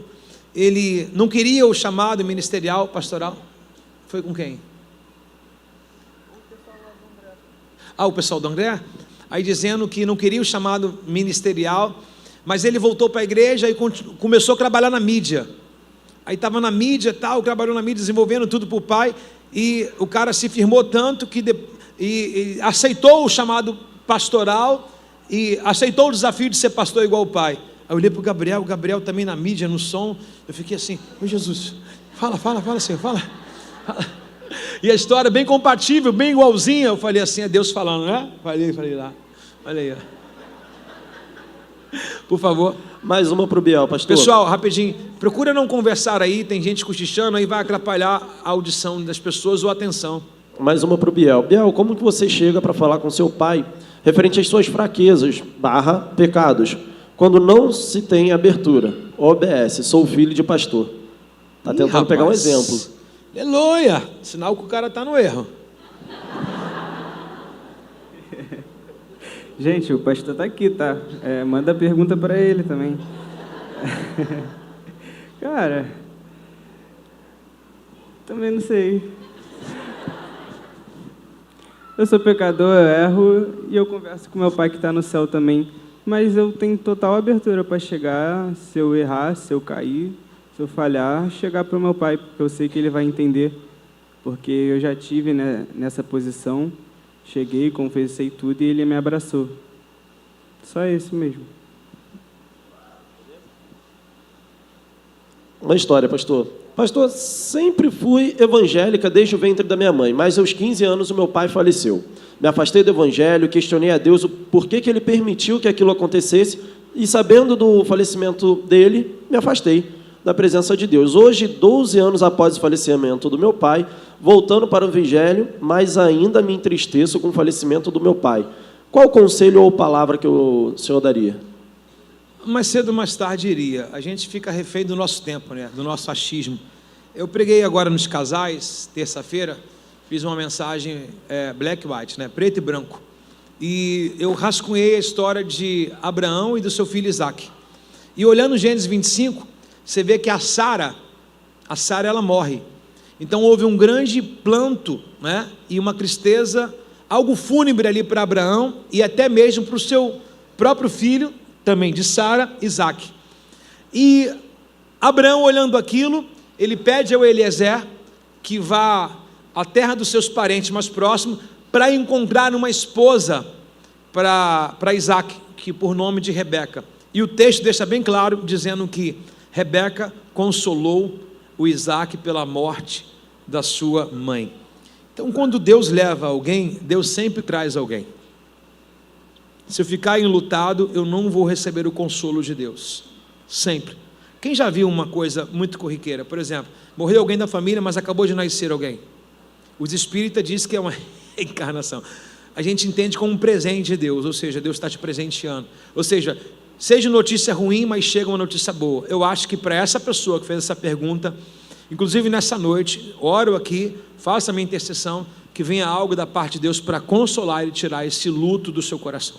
Ele não queria o chamado ministerial, pastoral. Foi com quem? O pessoal do André? Aí dizendo que não queria o chamado ministerial, mas ele voltou para a igreja e começou a trabalhar na mídia. Aí estava na mídia, trabalhou na mídia, desenvolvendo tudo para o pai, e o cara se firmou tanto que e aceitou o chamado pastoral, e aceitou o desafio de ser pastor igual o pai. Aí eu olhei para o Gabriel também na mídia, no som, eu fiquei assim, ô Jesus, fala Senhor, fala. E a história bem compatível, bem igualzinha. Eu falei assim, é Deus falando, né? Falei lá, olha aí, ó. Por favor. Mais uma para o Biel, pastor. Pessoal, rapidinho, procura não conversar aí, tem gente cochichando, aí vai atrapalhar a audição das pessoas ou a atenção. Mais uma para o Biel. Biel, como que você chega para falar com seu pai referente às suas fraquezas, pecados, quando não se tem abertura? OBS, sou filho de pastor. Está tentando pegar um exemplo. Aleluia! Sinal que o cara está no erro. Gente, o pastor está aqui, tá? Manda pergunta para ele também. Cara, também não sei. Eu sou pecador, eu erro, e eu converso com meu pai que está no céu também. Mas eu tenho total abertura para chegar, se eu errar, se eu cair, se eu falhar, chegar para o meu pai, porque eu sei que ele vai entender. Porque eu já tive, né, nessa posição, cheguei, confessei tudo e ele me abraçou. Só isso mesmo. Uma história, pastor. Pastor, sempre fui evangélica desde o ventre da minha mãe, mas aos 15 anos o meu pai faleceu. Me afastei do evangelho, questionei a Deus o porquê que ele permitiu que aquilo acontecesse, e sabendo do falecimento dele, me afastei da presença de Deus. Hoje, 12 anos após o falecimento do meu pai, voltando para o evangelho, mas ainda me entristeço com o falecimento do meu pai. Qual conselho ou palavra que o senhor daria? Mais cedo ou mais tarde iria. A gente fica refém do nosso tempo, né? Do nosso achismo. Eu preguei agora nos casais, terça-feira, fiz uma mensagem black and white, né? Preto e branco. E eu rascunhei a história de Abraão e do seu filho Isaac. E olhando Gênesis 25, você vê que a Sara ela morre. Então houve um grande planto, né? E uma tristeza, algo fúnebre ali para Abraão e até mesmo para o seu próprio filho, também de Sara, Isaac. E Abraão, olhando aquilo, ele pede ao Eliezer que vá à terra dos seus parentes mais próximos para encontrar uma esposa para Isaac, que por nome de Rebeca. E o texto deixa bem claro, dizendo que Rebeca consolou o Isaac pela morte da sua mãe. Então, quando Deus leva alguém, Deus sempre traz alguém. Se eu ficar enlutado, eu não vou receber o consolo de Deus, sempre. Quem já viu uma coisa muito corriqueira? Por exemplo, morreu alguém da família, mas acabou de nascer alguém. Os espíritas dizem que é uma reencarnação. A gente entende como um presente de Deus, ou seja, Deus está te presenteando. Ou seja notícia ruim, mas chega uma notícia boa. Eu acho que para essa pessoa que fez essa pergunta, Inclusive nessa noite, oro aqui, faça a minha intercessão, que venha algo da parte de Deus para consolar e tirar esse luto do seu coração.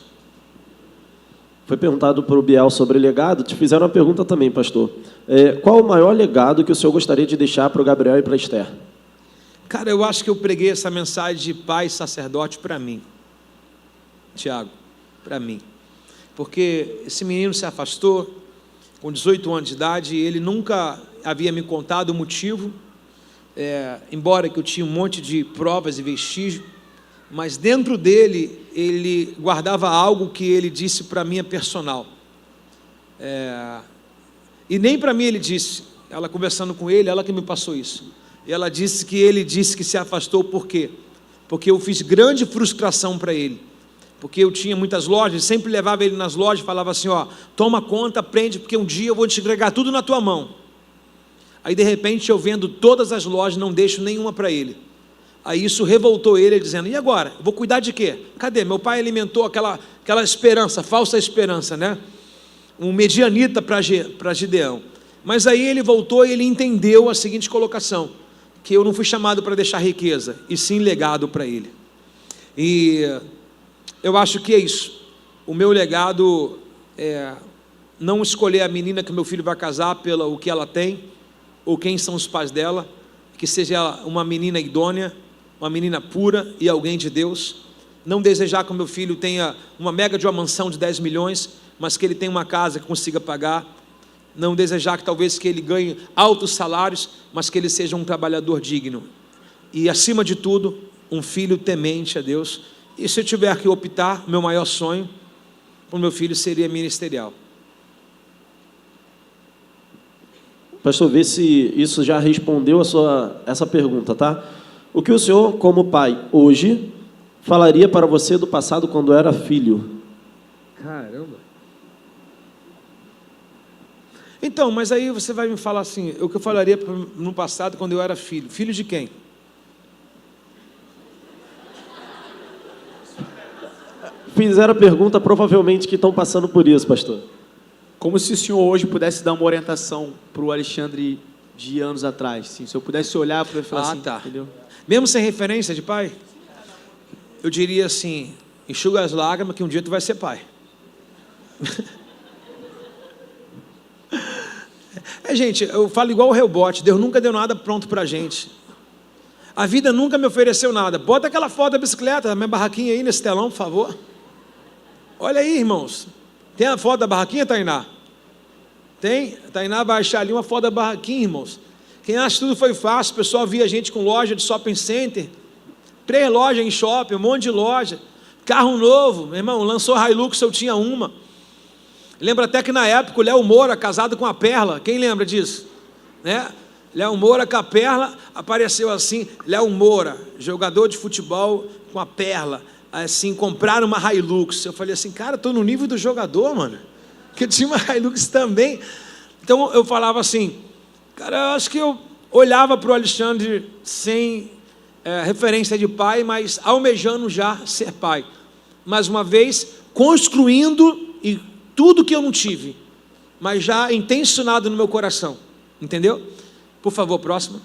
Foi perguntado para o Biel sobre legado, te fizeram uma pergunta também, pastor. Qual o maior legado que o senhor gostaria de deixar para o Gabriel e para a Esther? Cara, eu acho que eu preguei essa mensagem de pai e sacerdote para mim, Tiago, para mim. Porque esse menino se afastou com 18 anos de idade e ele nunca havia me contado o motivo, embora que eu tinha um monte de provas e vestígios, mas dentro dele, ele guardava algo que ele disse para mim personal. E nem para mim ele disse, ela conversando com ele, ela que me passou isso. E ela disse que ele disse que se afastou por quê? Porque eu fiz grande frustração para ele. Porque eu tinha muitas lojas, sempre levava ele nas lojas e falava assim, ó, toma conta, aprende, porque um dia eu vou te entregar tudo na tua mão. Aí de repente eu vendo todas as lojas, não deixo nenhuma para ele. Aí isso revoltou ele, dizendo, e agora? Eu vou cuidar de quê? Cadê? Meu pai alimentou aquela esperança, falsa esperança, né? Um medianita para Gideão. Mas aí ele voltou e ele entendeu a seguinte colocação, que eu não fui chamado para deixar riqueza, e sim legado para ele. E eu acho que é isso. O meu legado é não escolher a menina que meu filho vai casar pelo que ela tem, ou quem são os pais dela, que seja uma menina idônea, uma menina pura e alguém de Deus. Não desejar que o meu filho tenha uma mega de uma mansão de 10 milhões, mas que ele tenha uma casa que consiga pagar. Não desejar que talvez que ele ganhe altos salários, mas que ele seja um trabalhador digno. E acima de tudo, um filho temente a Deus. E se eu tiver que optar, meu maior sonho para o meu filho seria ministerial. Pastor, vê se isso já respondeu essa pergunta, tá? O que o senhor, como pai, hoje, falaria para você do passado quando era filho? Caramba! Então, mas aí você vai me falar assim, o que eu falaria no passado quando eu era filho? Filho de quem? Fizeram a pergunta, provavelmente que estão passando por isso, pastor. Como se o senhor hoje pudesse dar uma orientação para o Alexandre de anos atrás. Sim, se eu pudesse olhar para ele e falar assim, tá. entendeu? Mesmo sem referência de pai, eu diria assim, enxuga as lágrimas que um dia tu vai ser pai. Gente, eu falo igual o rebote, Deus nunca deu nada pronto pra gente. A vida nunca me ofereceu nada. Bota aquela foto da bicicleta, da minha barraquinha aí nesse telão, por favor. Olha aí, irmãos. Tem a foto da barraquinha, Tainá? Tem? Tainá vai achar ali uma foto da barraquinha, irmãos. Quem acha que tudo foi fácil, o pessoal via a gente com loja de shopping center, 3 lojas em shopping, um monte de loja, carro novo, meu irmão, lançou Hilux, eu tinha uma. Lembra até que na época o Léo Moura, casado com a Perla, quem lembra disso? Né? Léo Moura com a Perla, apareceu assim, Léo Moura, jogador de futebol com a Perla, assim, compraram uma Hilux. Eu falei assim, cara, estou no nível do jogador, mano, que eu tinha uma Hilux também. Então eu falava assim, cara, eu acho que eu olhava para o Alexandre sem referência de pai, mas almejando já ser pai. Mais uma vez, construindo e tudo que eu não tive, mas já intencionado no meu coração, entendeu? Por favor, próximo.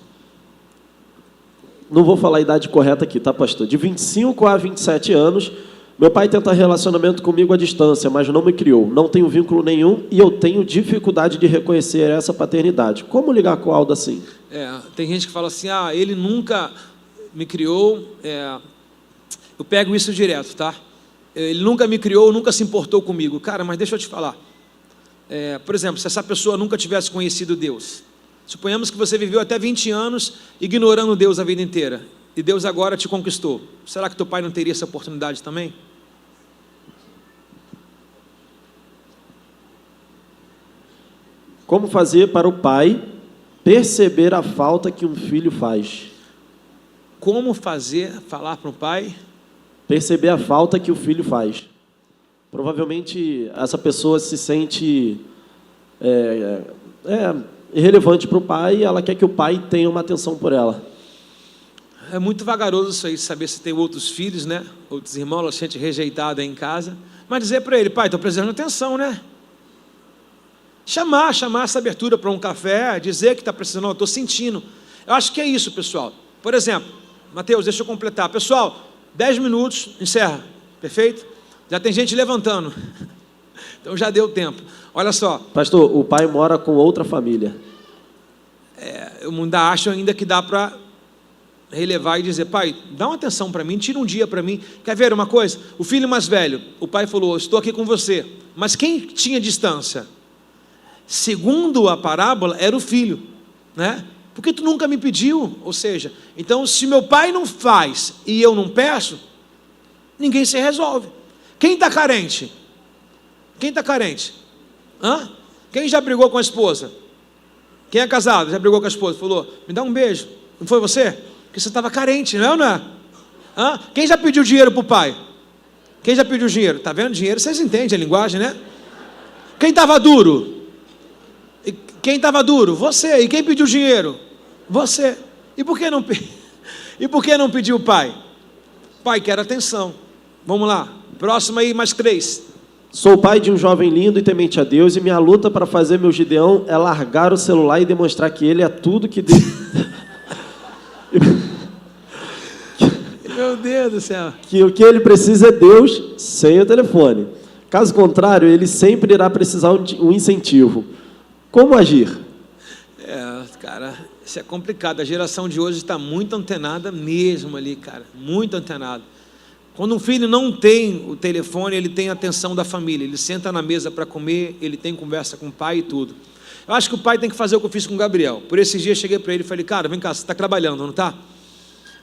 Não vou falar a idade correta aqui, tá, pastor? De 25 a 27 anos, meu pai tenta relacionamento comigo à distância, mas não me criou. Não tenho vínculo nenhum e eu tenho dificuldade de reconhecer essa paternidade. Como ligar com algo assim? Tem gente que fala assim, ele nunca me criou. Eu pego isso direto, tá? Ele nunca me criou, nunca se importou comigo. Cara, mas deixa eu te falar. Por exemplo, se essa pessoa nunca tivesse conhecido Deus, suponhamos que você viveu até 20 anos ignorando Deus a vida inteira, e Deus agora te conquistou. Será que teu pai não teria essa oportunidade também? Como fazer para o pai perceber a falta que um filho faz? Como falar para o pai? Perceber a falta que o filho faz. Provavelmente essa pessoa se sente irrelevante para o pai e ela quer que o pai tenha uma atenção por ela. É muito vagaroso isso aí, saber se tem outros filhos, né? Outros irmãos, ela se sente rejeitada em casa. Mas dizer para ele, pai, estou precisando de atenção, né? Chamar essa abertura para um café, dizer que está precisando, eu estou sentindo. Eu acho que é isso, pessoal. Por exemplo, Mateus, deixa eu completar. Pessoal, 10 minutos, encerra. Perfeito? Já tem gente levantando. Então já deu tempo. Olha só. Pastor, o pai mora com outra família. Eu ainda acho que dá para relevar e dizer, pai, dá uma atenção para mim, tira um dia para mim. Quer ver uma coisa? O filho mais velho, o pai falou, estou aqui com você. Mas quem tinha distância? Segundo a parábola, era o filho, né? Porque tu nunca me pediu, ou seja, então se meu pai não faz e eu não peço, ninguém se resolve. Quem está carente? Quem está carente? Hã? Quem já brigou com a esposa? Quem é casado, já brigou com a esposa, falou, me dá um beijo, não foi você? Porque você estava carente, não é ou não é? Hã? Quem já pediu dinheiro para o pai? Quem já pediu dinheiro? Está vendo dinheiro? Vocês entendem a linguagem, né? Quem estava duro? Quem estava duro? Você. E quem pediu dinheiro? Você. E por que não pediu o pai? Pai, quero atenção. Vamos lá. Próximo aí, mais 3. Sou pai de um jovem lindo e temente a Deus, e minha luta para fazer meu Gideão é largar o celular e demonstrar que ele é tudo que Deus... Meu Deus do céu. Que o que ele precisa é Deus sem o telefone. Caso contrário, ele sempre irá precisar um incentivo. Como agir? Cara, isso é complicado. A geração de hoje está muito antenada mesmo ali, cara. Muito antenada. Quando um filho não tem o telefone, ele tem a atenção da família. Ele senta na mesa para comer, ele tem conversa com o pai e tudo. Eu acho que o pai tem que fazer o que eu fiz com o Gabriel. Por esses dias cheguei para ele e falei, cara, vem cá, você está trabalhando, não está?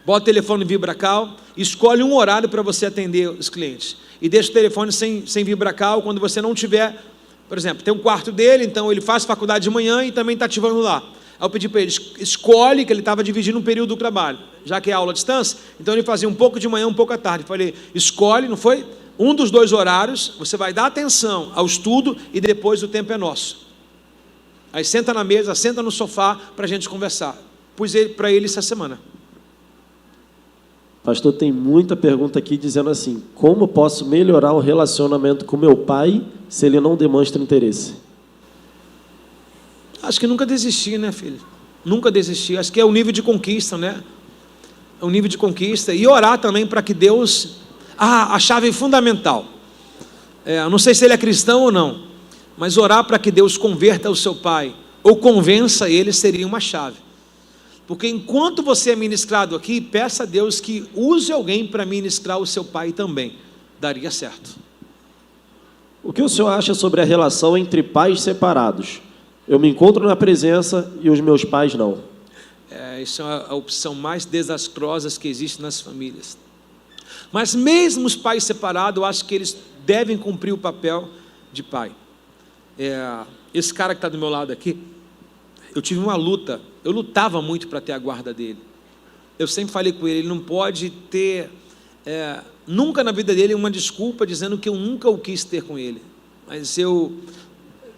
Bota o telefone no VibraCal, escolhe um horário para você atender os clientes. E deixa o telefone sem VibraCal quando você não tiver, por exemplo, tem um quarto dele, então ele faz faculdade de manhã e também está ativando lá. Aí eu pedi para ele, escolhe, que ele estava dividindo um período do trabalho, já que é aula à distância, então ele fazia um pouco de manhã, um pouco à tarde. Eu falei, escolhe, não foi? Um dos 2 horários, você vai dar atenção ao estudo e depois o tempo é nosso. Aí senta na mesa, senta no sofá para a gente conversar. Pus para ele essa semana. Pastor, tem muita pergunta aqui dizendo assim, como posso melhorar o relacionamento com meu pai se ele não demonstra interesse? Acho que nunca desistir, né, filho? Nunca desistir. Acho que é o nível de conquista, né? É um nível de conquista. E orar também para que Deus... a chave fundamental. Não sei se ele é cristão ou não, mas orar para que Deus converta o seu pai, ou convença ele, seria uma chave. Porque enquanto você é ministrado aqui, peça a Deus que use alguém para ministrar o seu pai também. Daria certo. O que o senhor acha sobre a relação entre pais separados? Eu me encontro na presença e os meus pais não. Isso é a opção mais desastrosa que existe nas famílias. Mas mesmo os pais separados, eu acho que eles devem cumprir o papel de pai. Esse cara que está do meu lado aqui, eu tive uma luta, eu lutava muito para ter a guarda dele. Eu sempre falei com ele não pode ter, nunca na vida dele, uma desculpa dizendo que eu nunca o quis ter com ele. Mas eu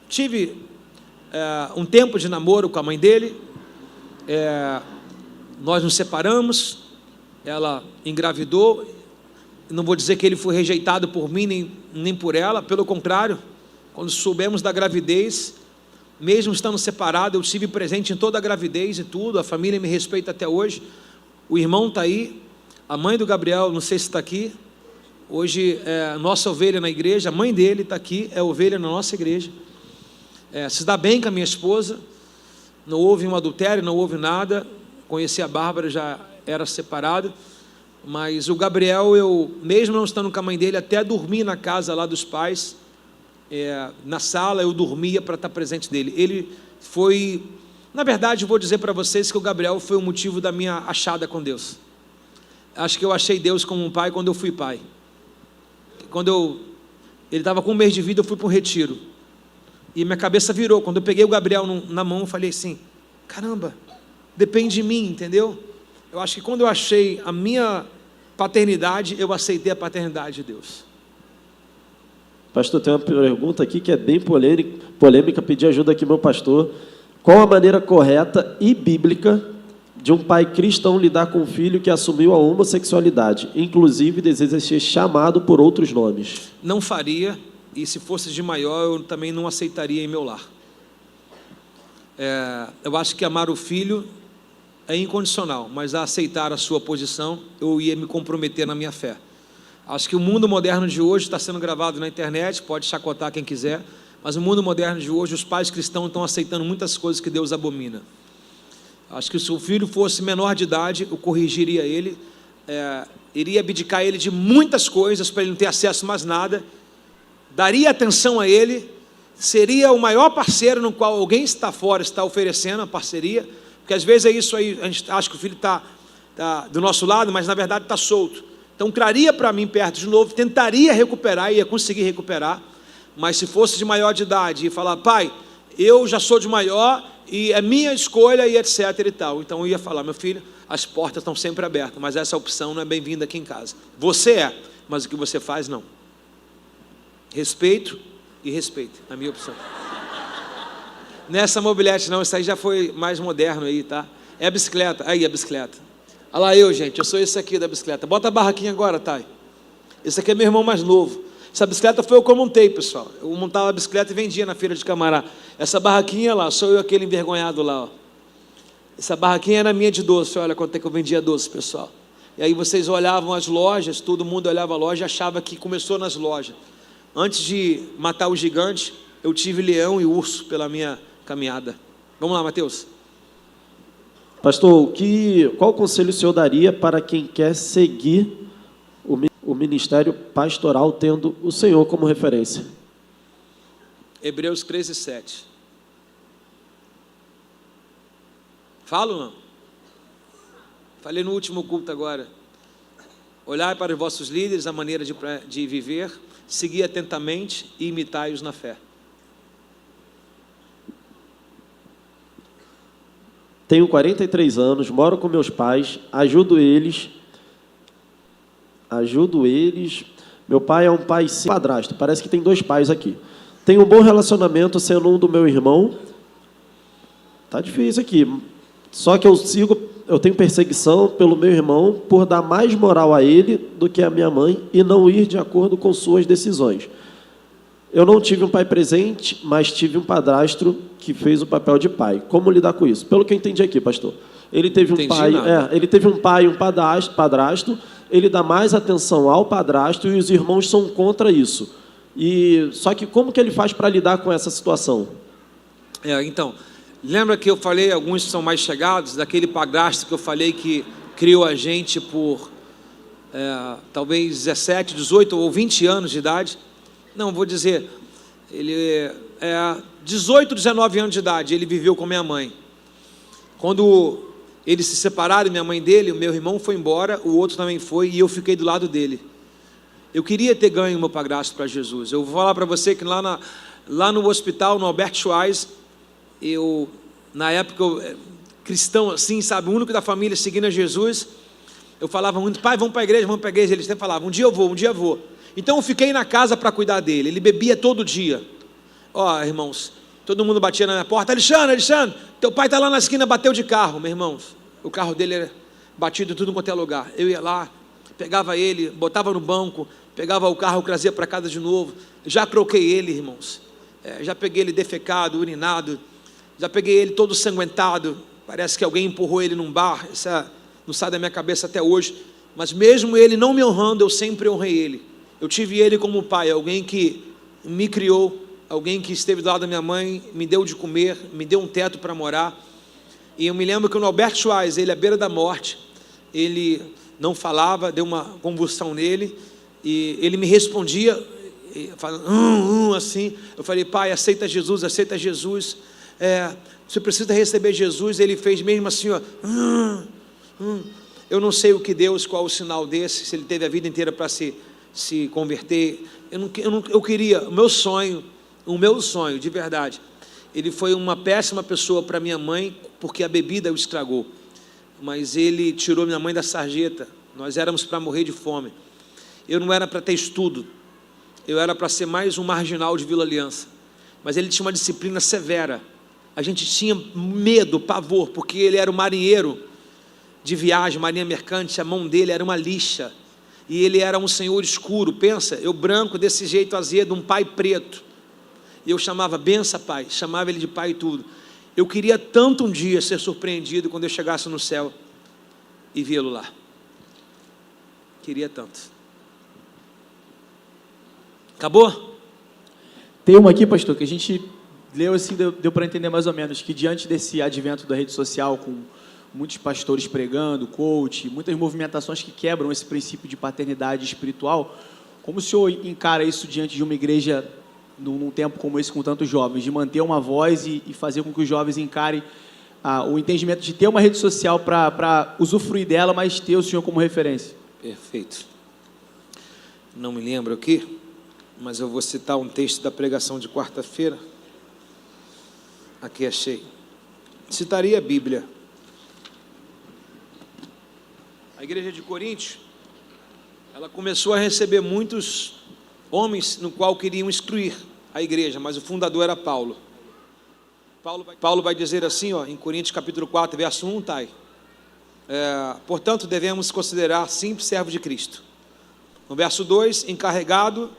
tive um tempo de namoro com a mãe dele, nós nos separamos, ela engravidou, não vou dizer que ele foi rejeitado por mim, nem por ela, pelo contrário, quando soubemos da gravidez, mesmo estando separado, eu estive presente em toda a gravidez e tudo, a família me respeita até hoje, o irmão está aí, a mãe do Gabriel, não sei se está aqui, hoje é nossa ovelha na igreja, a mãe dele está aqui, é ovelha na nossa igreja, se dá bem com a minha esposa, não houve um adultério, não houve nada, conheci a Bárbara, já era separado, mas o Gabriel, eu mesmo não estando com a mãe dele, até dormi na casa lá dos pais, na sala eu dormia para estar presente dele. Ele foi, na verdade, vou dizer para vocês que o Gabriel foi o motivo da minha achada com Deus. Acho que eu achei Deus como um pai quando eu fui pai. Ele estava com 1 mês de vida, eu fui para um retiro. E minha cabeça virou. Quando eu peguei o Gabriel na mão, eu falei assim, caramba, depende de mim, entendeu? Eu acho que quando eu achei a minha paternidade, eu aceitei a paternidade de Deus. Pastor, tem uma pergunta aqui que é bem polêmica, pedi ajuda aqui meu pastor. Qual a maneira correta e bíblica de um pai cristão lidar com um filho que assumiu a homossexualidade, inclusive deseja ser chamado por outros nomes? Não faria, e se fosse de maior, eu também não aceitaria em meu lar. Eu acho que amar o filho é incondicional, mas a aceitar a sua posição, eu ia me comprometer na minha fé. Acho que o mundo moderno de hoje está sendo gravado na internet, pode chacotar quem quiser, mas o mundo moderno de hoje, os pais cristãos estão aceitando muitas coisas que Deus abomina. Acho que se o filho fosse menor de idade, eu corrigiria ele, iria abdicar ele de muitas coisas para ele não ter acesso a mais nada, daria atenção a ele, seria o maior parceiro no qual alguém está fora, está oferecendo a parceria, porque às vezes é isso aí, a gente acha que o filho está do nosso lado, mas na verdade está solto. Então traria para mim perto de novo, tentaria recuperar, ia conseguir recuperar, mas se fosse de maior de idade e falar, pai, eu já sou de maior e é minha escolha e etc e tal, então eu ia falar, meu filho, as portas estão sempre abertas, mas essa opção não é bem-vinda aqui em casa. Você mas o que você faz não. Respeito e respeito, a minha opção. Nessa mobilete não, isso aí já foi mais moderno aí, tá? É a bicicleta, aí a bicicleta. Olha lá eu, gente, eu sou esse aqui da bicicleta. Bota a barraquinha agora, Thay. Esse aqui é meu irmão mais novo. Essa bicicleta foi eu que eu montei, pessoal. Eu montava a bicicleta e vendia na feira de Camará. Essa barraquinha lá, sou eu aquele envergonhado lá, ó. Essa barraquinha era minha de doce, olha quanto é que eu vendia doce, pessoal. E aí vocês olhavam as lojas, todo mundo olhava a loja e achava que começou nas lojas. Antes de matar o gigante, eu tive leão e urso pela minha caminhada. Vamos lá, Mateus. Pastor, qual conselho o senhor daria para quem quer seguir o ministério pastoral tendo o Senhor como referência? Hebreus 13:7. Falo ou não? Falei no último culto agora. Olhai para os vossos líderes, a maneira de viver, segui atentamente e imitai-os na fé. Tenho 43 anos, moro com meus pais, ajudo eles. Meu pai é um pai sem padrasto, parece que tem 2 pais aqui. Tenho um bom relacionamento sendo um do meu irmão. Tá difícil aqui. Só que eu tenho perseguição pelo meu irmão por dar mais moral a ele do que a minha mãe e não ir de acordo com suas decisões. Eu não tive um pai presente, mas tive um padrasto que fez o papel de pai. Como lidar com isso? Pelo que eu entendi aqui, pastor. Ele teve um pai e um padrasto, ele dá mais atenção ao padrasto e os irmãos são contra isso. Só que como que ele faz para lidar com essa situação? Então, lembra que eu falei, alguns são mais chegados, daquele padrasto que eu falei que criou a gente por talvez 17, 18 ou 20 anos de idade? Não, vou dizer, ele 18, 19 anos de idade, ele viveu com minha mãe. Quando eles se separaram, minha mãe dele, o meu irmão foi embora, o outro também foi, e eu fiquei do lado dele. Eu queria ter ganho o meu padrasto para Jesus. Eu vou falar para você que lá no hospital, no Albert Schweitzer, na época, cristão assim, sabe, o único da família seguindo a Jesus, eu falava muito, pai, vamos para a igreja, eles sempre falavam, um dia eu vou. Então eu fiquei na casa para cuidar dele, ele bebia todo dia. Irmãos, todo mundo batia na minha porta, Alexandre, teu pai está lá na esquina, bateu de carro, meus irmãos, o carro dele era batido em tudo quanto é lugar. Eu ia lá, pegava ele, botava no banco, pegava o carro, trazia para casa de novo, já troquei ele, irmãos, já peguei ele defecado, urinado, já peguei ele todo sanguentado, parece que alguém empurrou ele num bar, isso não sai da minha cabeça até hoje, mas mesmo ele não me honrando, eu sempre honrei ele. Eu tive ele como pai, alguém que me criou, alguém que esteve do lado da minha mãe, me deu de comer, me deu um teto para morar. E eu me lembro que no Albert Schweitzer, ele à beira da morte, ele não falava, deu uma convulsão nele, e ele me respondia, falando, assim. Eu falei, pai, aceita Jesus, você precisa receber Jesus. Ele fez mesmo assim, ó, eu não sei o que Deus, qual o sinal desse, se ele teve a vida inteira para se converter. Eu queria, o meu sonho, de verdade, ele foi uma péssima pessoa para minha mãe, porque a bebida o estragou, mas ele tirou minha mãe da sarjeta, nós éramos para morrer de fome, eu não era para ter estudo, eu era para ser mais um marginal de Vila Aliança, mas ele tinha uma disciplina severa, a gente tinha medo, pavor, porque ele era um marinheiro de viagem, marinha mercante, a mão dele era uma lixa, e ele era um senhor escuro, pensa, eu branco desse jeito azedo, um pai preto, e eu chamava, benção pai, chamava ele de pai e tudo, Eu queria tanto um dia ser surpreendido quando eu chegasse no céu e vê-lo lá. Queria tanto. Acabou? Tem uma aqui, pastor, que a gente leu assim, deu para entender mais ou menos, que diante desse advento da rede social, com muitos pastores pregando, coach, muitas movimentações que quebram esse princípio de paternidade espiritual, como o senhor encara isso diante de uma igreja, num tempo como esse, com tantos jovens, de manter uma voz e fazer com que os jovens encarem o entendimento de ter uma rede social para usufruir dela, mas ter o senhor como referência? Perfeito. Não me lembro aqui, mas eu vou citar um texto da pregação de quarta-feira. Aqui achei. Citaria a Bíblia. A igreja de Corinto, ela começou a receber muitos homens no qual queriam instruir a igreja, mas o fundador era Paulo. Paulo vai dizer assim, ó, em Coríntios capítulo 4, verso 1, tá aí. Portanto, devemos considerar simples servo de Cristo. No verso 2, encarregado,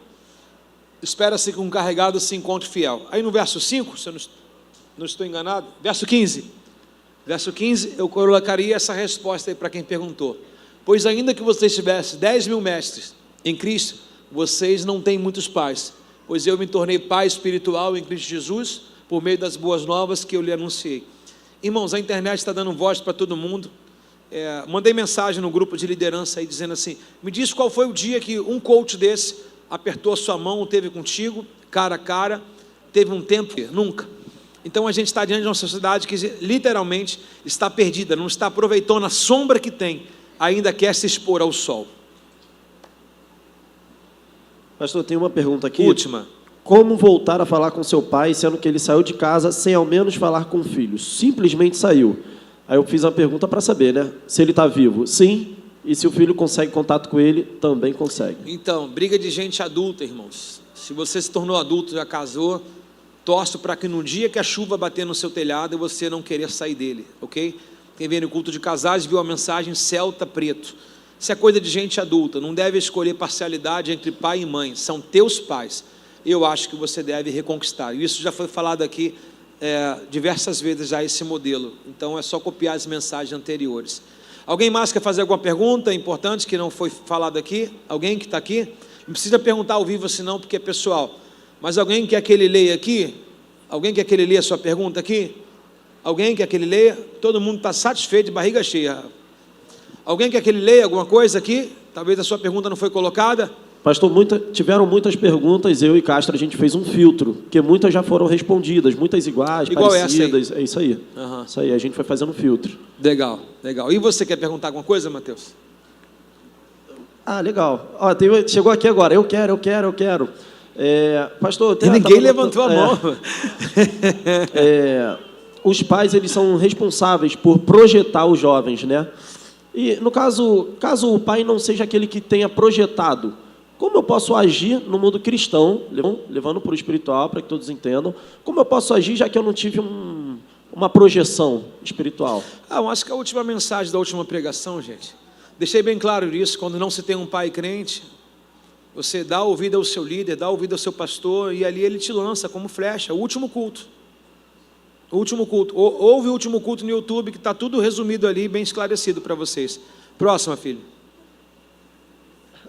espera-se que um encarregado se encontre fiel. Aí no verso 5, se eu não estou enganado, verso 15, eu colocaria essa resposta aí para quem perguntou. Pois ainda que vocês tivessem 10.000 mestres em Cristo, vocês não têm muitos pais, pois eu me tornei pai espiritual em Cristo Jesus, por meio das boas novas que eu lhe anunciei. Irmãos, a internet está dando voz para todo mundo. Mandei mensagem no grupo de liderança aí, dizendo assim, me diz qual foi o dia que um coach desse apertou a sua mão, teve contigo, cara a cara, teve um tempo, nunca. Então a gente está diante de uma sociedade que literalmente está perdida, não está aproveitando a sombra que tem, ainda quer se expor ao sol. Pastor, tem uma pergunta aqui. Última. Como voltar a falar com seu pai, sendo que ele saiu de casa sem ao menos falar com o filho? Simplesmente saiu. Aí eu fiz uma pergunta para saber, né? Se ele está vivo, sim. E se o filho consegue contato com ele, também consegue. Então, briga de gente adulta, irmãos. Se você se tornou adulto, já casou, torço para que no dia que a chuva bater no seu telhado, você não querer sair dele, ok? Quem veio no culto de casais viu a mensagem Celta Preto. Isso é coisa de gente adulta, não deve escolher parcialidade entre pai e mãe, são teus pais. Eu acho que você deve reconquistar. Isso já foi falado aqui diversas vezes já, esse modelo. Então é só copiar as mensagens anteriores. Alguém mais quer fazer alguma pergunta importante que não foi falado aqui? Alguém que está aqui? Não precisa perguntar ao vivo assim não, porque é pessoal. Mas alguém quer que ele leia aqui? Alguém quer que ele leia a sua pergunta aqui? Alguém quer que ele leia? Todo mundo está satisfeito, de barriga cheia. Alguém quer que ele leia alguma coisa aqui? Talvez a sua pergunta não foi colocada. Pastor, tiveram muitas perguntas, eu e Castro, a gente fez um filtro, porque muitas já foram respondidas, muitas iguais, igual parecidas. Essa aí. É isso aí. Uhum. Isso aí, a gente foi fazendo um filtro. Legal, legal. E você quer perguntar alguma coisa, Mateus? Ah, legal. Ó, chegou aqui agora, eu quero. Pastor, e ninguém levantou a mão. Os pais, eles são responsáveis por projetar os jovens, né? E, no caso o pai não seja aquele que tenha projetado, como eu posso agir no mundo cristão, levando para o espiritual, para que todos entendam, como eu posso agir já que eu não tive uma projeção espiritual? Eu acho que a última mensagem da última pregação, gente, deixei bem claro isso, quando não se tem um pai crente, você dá ouvido ao seu líder, dá ouvido ao seu pastor, e ali ele te lança como flecha, o último culto. Ouve o último culto no YouTube, que está tudo resumido ali, bem esclarecido para vocês. Próxima, filho.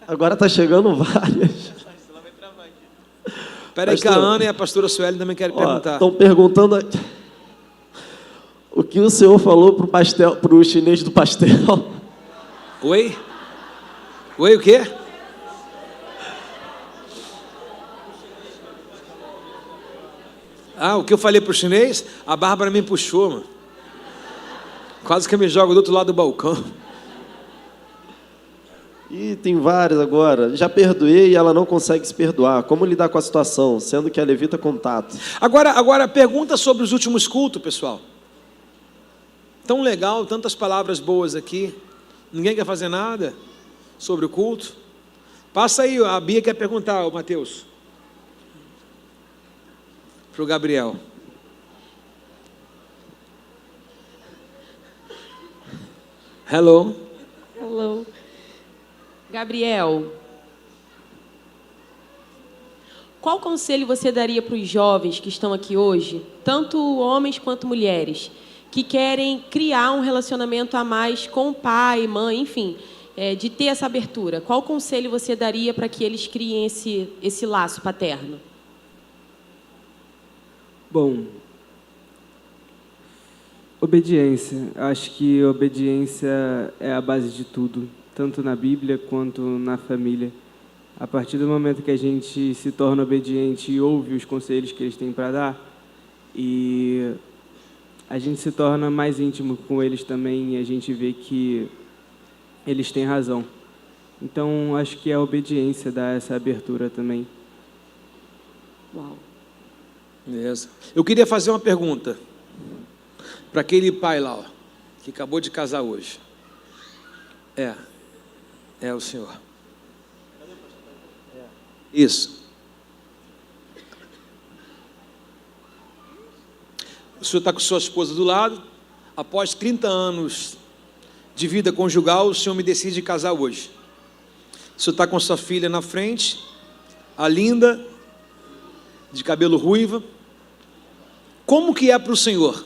Agora está chegando várias. Espera aí que a Ana e a pastora Sueli também querem perguntar. Estão perguntando o que o senhor falou para o chinês do pastel. Oi? O quê? O que eu falei para o chinês? A Bárbara me puxou, mano. Quase que me joga do outro lado do balcão. E tem várias agora. Já perdoei e ela não consegue se perdoar. Como lidar com a situação, sendo que ela evita contato? Agora pergunta sobre os últimos cultos, pessoal. Tão legal, tantas palavras boas aqui. Ninguém quer fazer nada sobre o culto? Passa aí, a Bia quer perguntar, Mateus. Para o Gabriel. Hello. Gabriel, qual conselho você daria para os jovens que estão aqui hoje, tanto homens quanto mulheres, que querem criar um relacionamento a mais com o pai, mãe, enfim, de ter essa abertura? Qual conselho você daria para que eles criem esse laço paterno? Bom, obediência. Acho que obediência é a base de tudo, tanto na Bíblia quanto na família. A partir do momento que a gente se torna obediente e ouve os conselhos que eles têm para dar, e a gente se torna mais íntimo com eles também, e a gente vê que eles têm razão. Então, acho que a obediência dá essa abertura também. Uau. Beleza. Eu queria fazer uma pergunta para aquele pai lá, ó, que acabou de casar hoje. É o senhor. Isso. O senhor está com sua esposa do lado. Após 30 anos de vida conjugal, o senhor me decide casar hoje. O senhor está com sua filha na frente, a linda, de cabelo ruiva. Como que é para o senhor?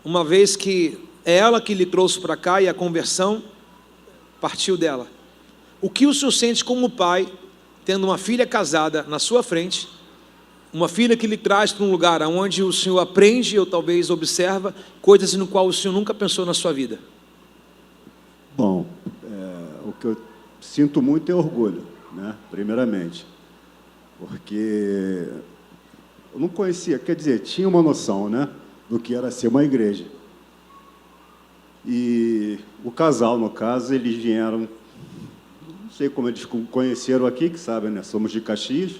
Uma vez que é ela que lhe trouxe para cá e a conversão partiu dela. O que o senhor sente como pai, tendo uma filha casada na sua frente, uma filha que lhe traz para um lugar onde o senhor aprende ou talvez observa coisas no qual o senhor nunca pensou na sua vida? Bom, o que eu sinto muito é orgulho, né? Primeiramente, porque eu não conhecia, quer dizer, tinha uma noção, né, do que era ser uma igreja. E o casal, no caso, eles vieram, não sei como eles conheceram aqui, que sabem, né, somos de Caxias,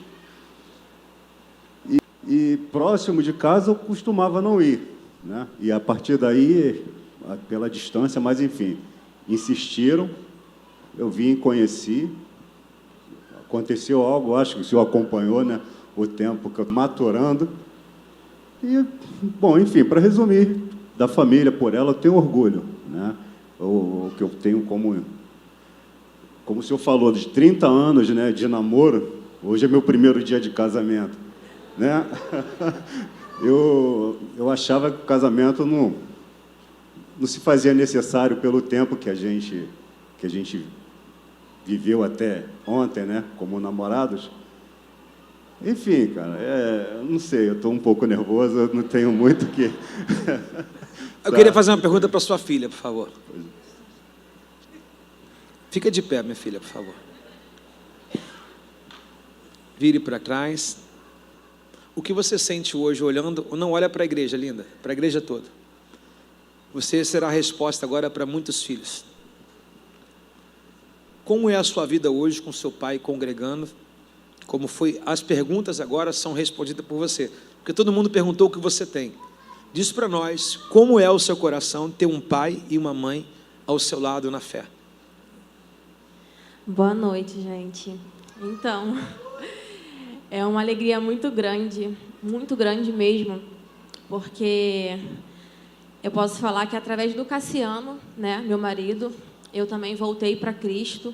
e próximo de casa eu costumava não ir, né, e a partir daí, pela distância, mas enfim, insistiram, eu vim, conheci, aconteceu algo, acho que o senhor acompanhou, né, o tempo que eu estou maturando, e, bom, enfim, para resumir, da família, por ela, eu tenho orgulho, né, o que eu tenho como o senhor falou, de 30 anos, né, de namoro, hoje é meu primeiro dia de casamento, né, eu achava que o casamento não se fazia necessário pelo tempo que a gente viveu até ontem, né, como namorados. Enfim, cara, não sei, eu estou um pouco nervoso, eu não tenho muito que... Eu queria fazer uma pergunta para sua filha, por favor. Fica de pé, minha filha, por favor. Vire para trás. O que você sente hoje olhando... Não olha para a igreja, linda, para a igreja toda. Você será a resposta agora para muitos filhos. Como é a sua vida hoje com seu pai congregando? Como foi? As perguntas agora são respondidas por você, porque todo mundo perguntou o que você tem. Diz para nós, como é o seu coração ter um pai e uma mãe ao seu lado na fé? Boa noite, gente. Então, é uma alegria muito grande mesmo, porque eu posso falar que através do Cassiano, né, meu marido, eu também voltei para Cristo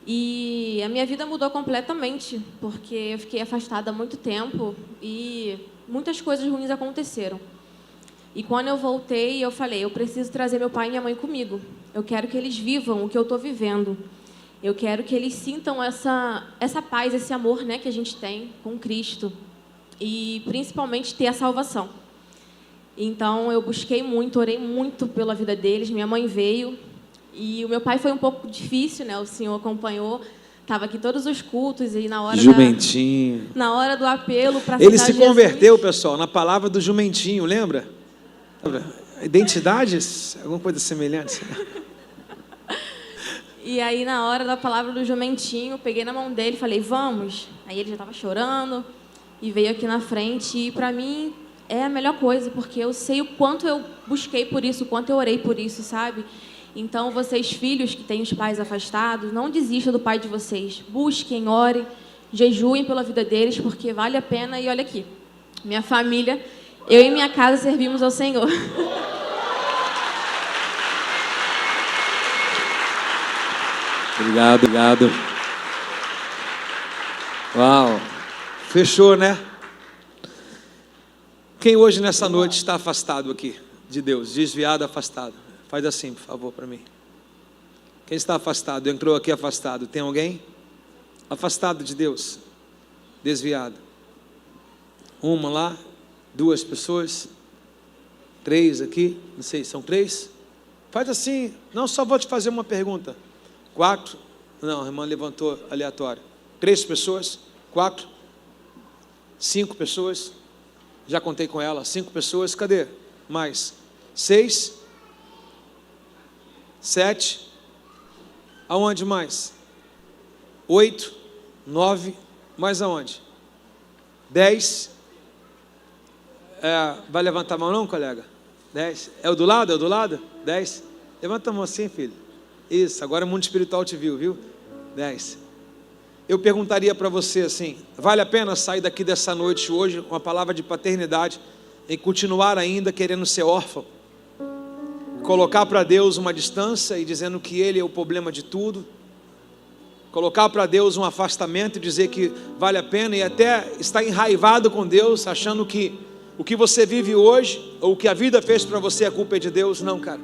e a minha vida mudou completamente, porque eu fiquei afastada há muito tempo e muitas coisas ruins aconteceram. E quando eu voltei, eu falei, eu preciso trazer meu pai e minha mãe comigo. Eu quero que eles vivam o que eu estou vivendo. Eu quero que eles sintam essa paz, esse amor, né, que a gente tem com Cristo. E, principalmente, ter a salvação. Então, eu busquei muito, orei muito pela vida deles. Minha mãe veio. E o meu pai foi um pouco difícil, né? O senhor acompanhou. Estava aqui todos os cultos e na hora Jumentinho. Na hora do apelo para Ele se converteu, pessoal, na palavra do jumentinho, lembra? Identidades? Alguma coisa semelhante? E aí, na hora da palavra do jumentinho, peguei na mão dele e falei, vamos. Aí ele já estava chorando e veio aqui na frente. E, para mim, é a melhor coisa, porque eu sei o quanto eu busquei por isso, o quanto eu orei por isso, sabe? Então, vocês, filhos que têm os pais afastados, não desistam do pai de vocês. Busquem, orem, jejuem pela vida deles, porque vale a pena. E olha aqui, minha família, eu e minha casa servimos ao Senhor. Obrigado. Uau. Fechou, né? Quem hoje nessa noite está afastado aqui de Deus, desviado, afastado? Faz assim, por favor, para mim. Quem está afastado, entrou aqui afastado, tem alguém? Afastado de Deus, desviado. Uma lá, 2 pessoas, 3 aqui, não sei, são 3? Faz assim, não, só vou te fazer uma pergunta. 4, não, a irmã levantou aleatório. 3 pessoas, 4, 5 pessoas, já contei com ela, 5 pessoas, cadê? Mais 6, 7, aonde mais? 8, 9, mais aonde? 10, vai levantar a mão não, colega? 10, é o do lado? É o do lado? 10, levanta a mão assim, filho. Isso, agora o mundo espiritual te viu? 10. Eu perguntaria para você assim, vale a pena sair daqui dessa noite hoje com uma palavra de paternidade e continuar ainda querendo ser órfão? Colocar para Deus uma distância e dizendo que Ele é o problema de tudo? Colocar para Deus um afastamento e dizer que vale a pena e até estar enraivado com Deus, achando que o que você vive hoje, ou o que a vida fez para você, a culpa é de Deus? Não, cara.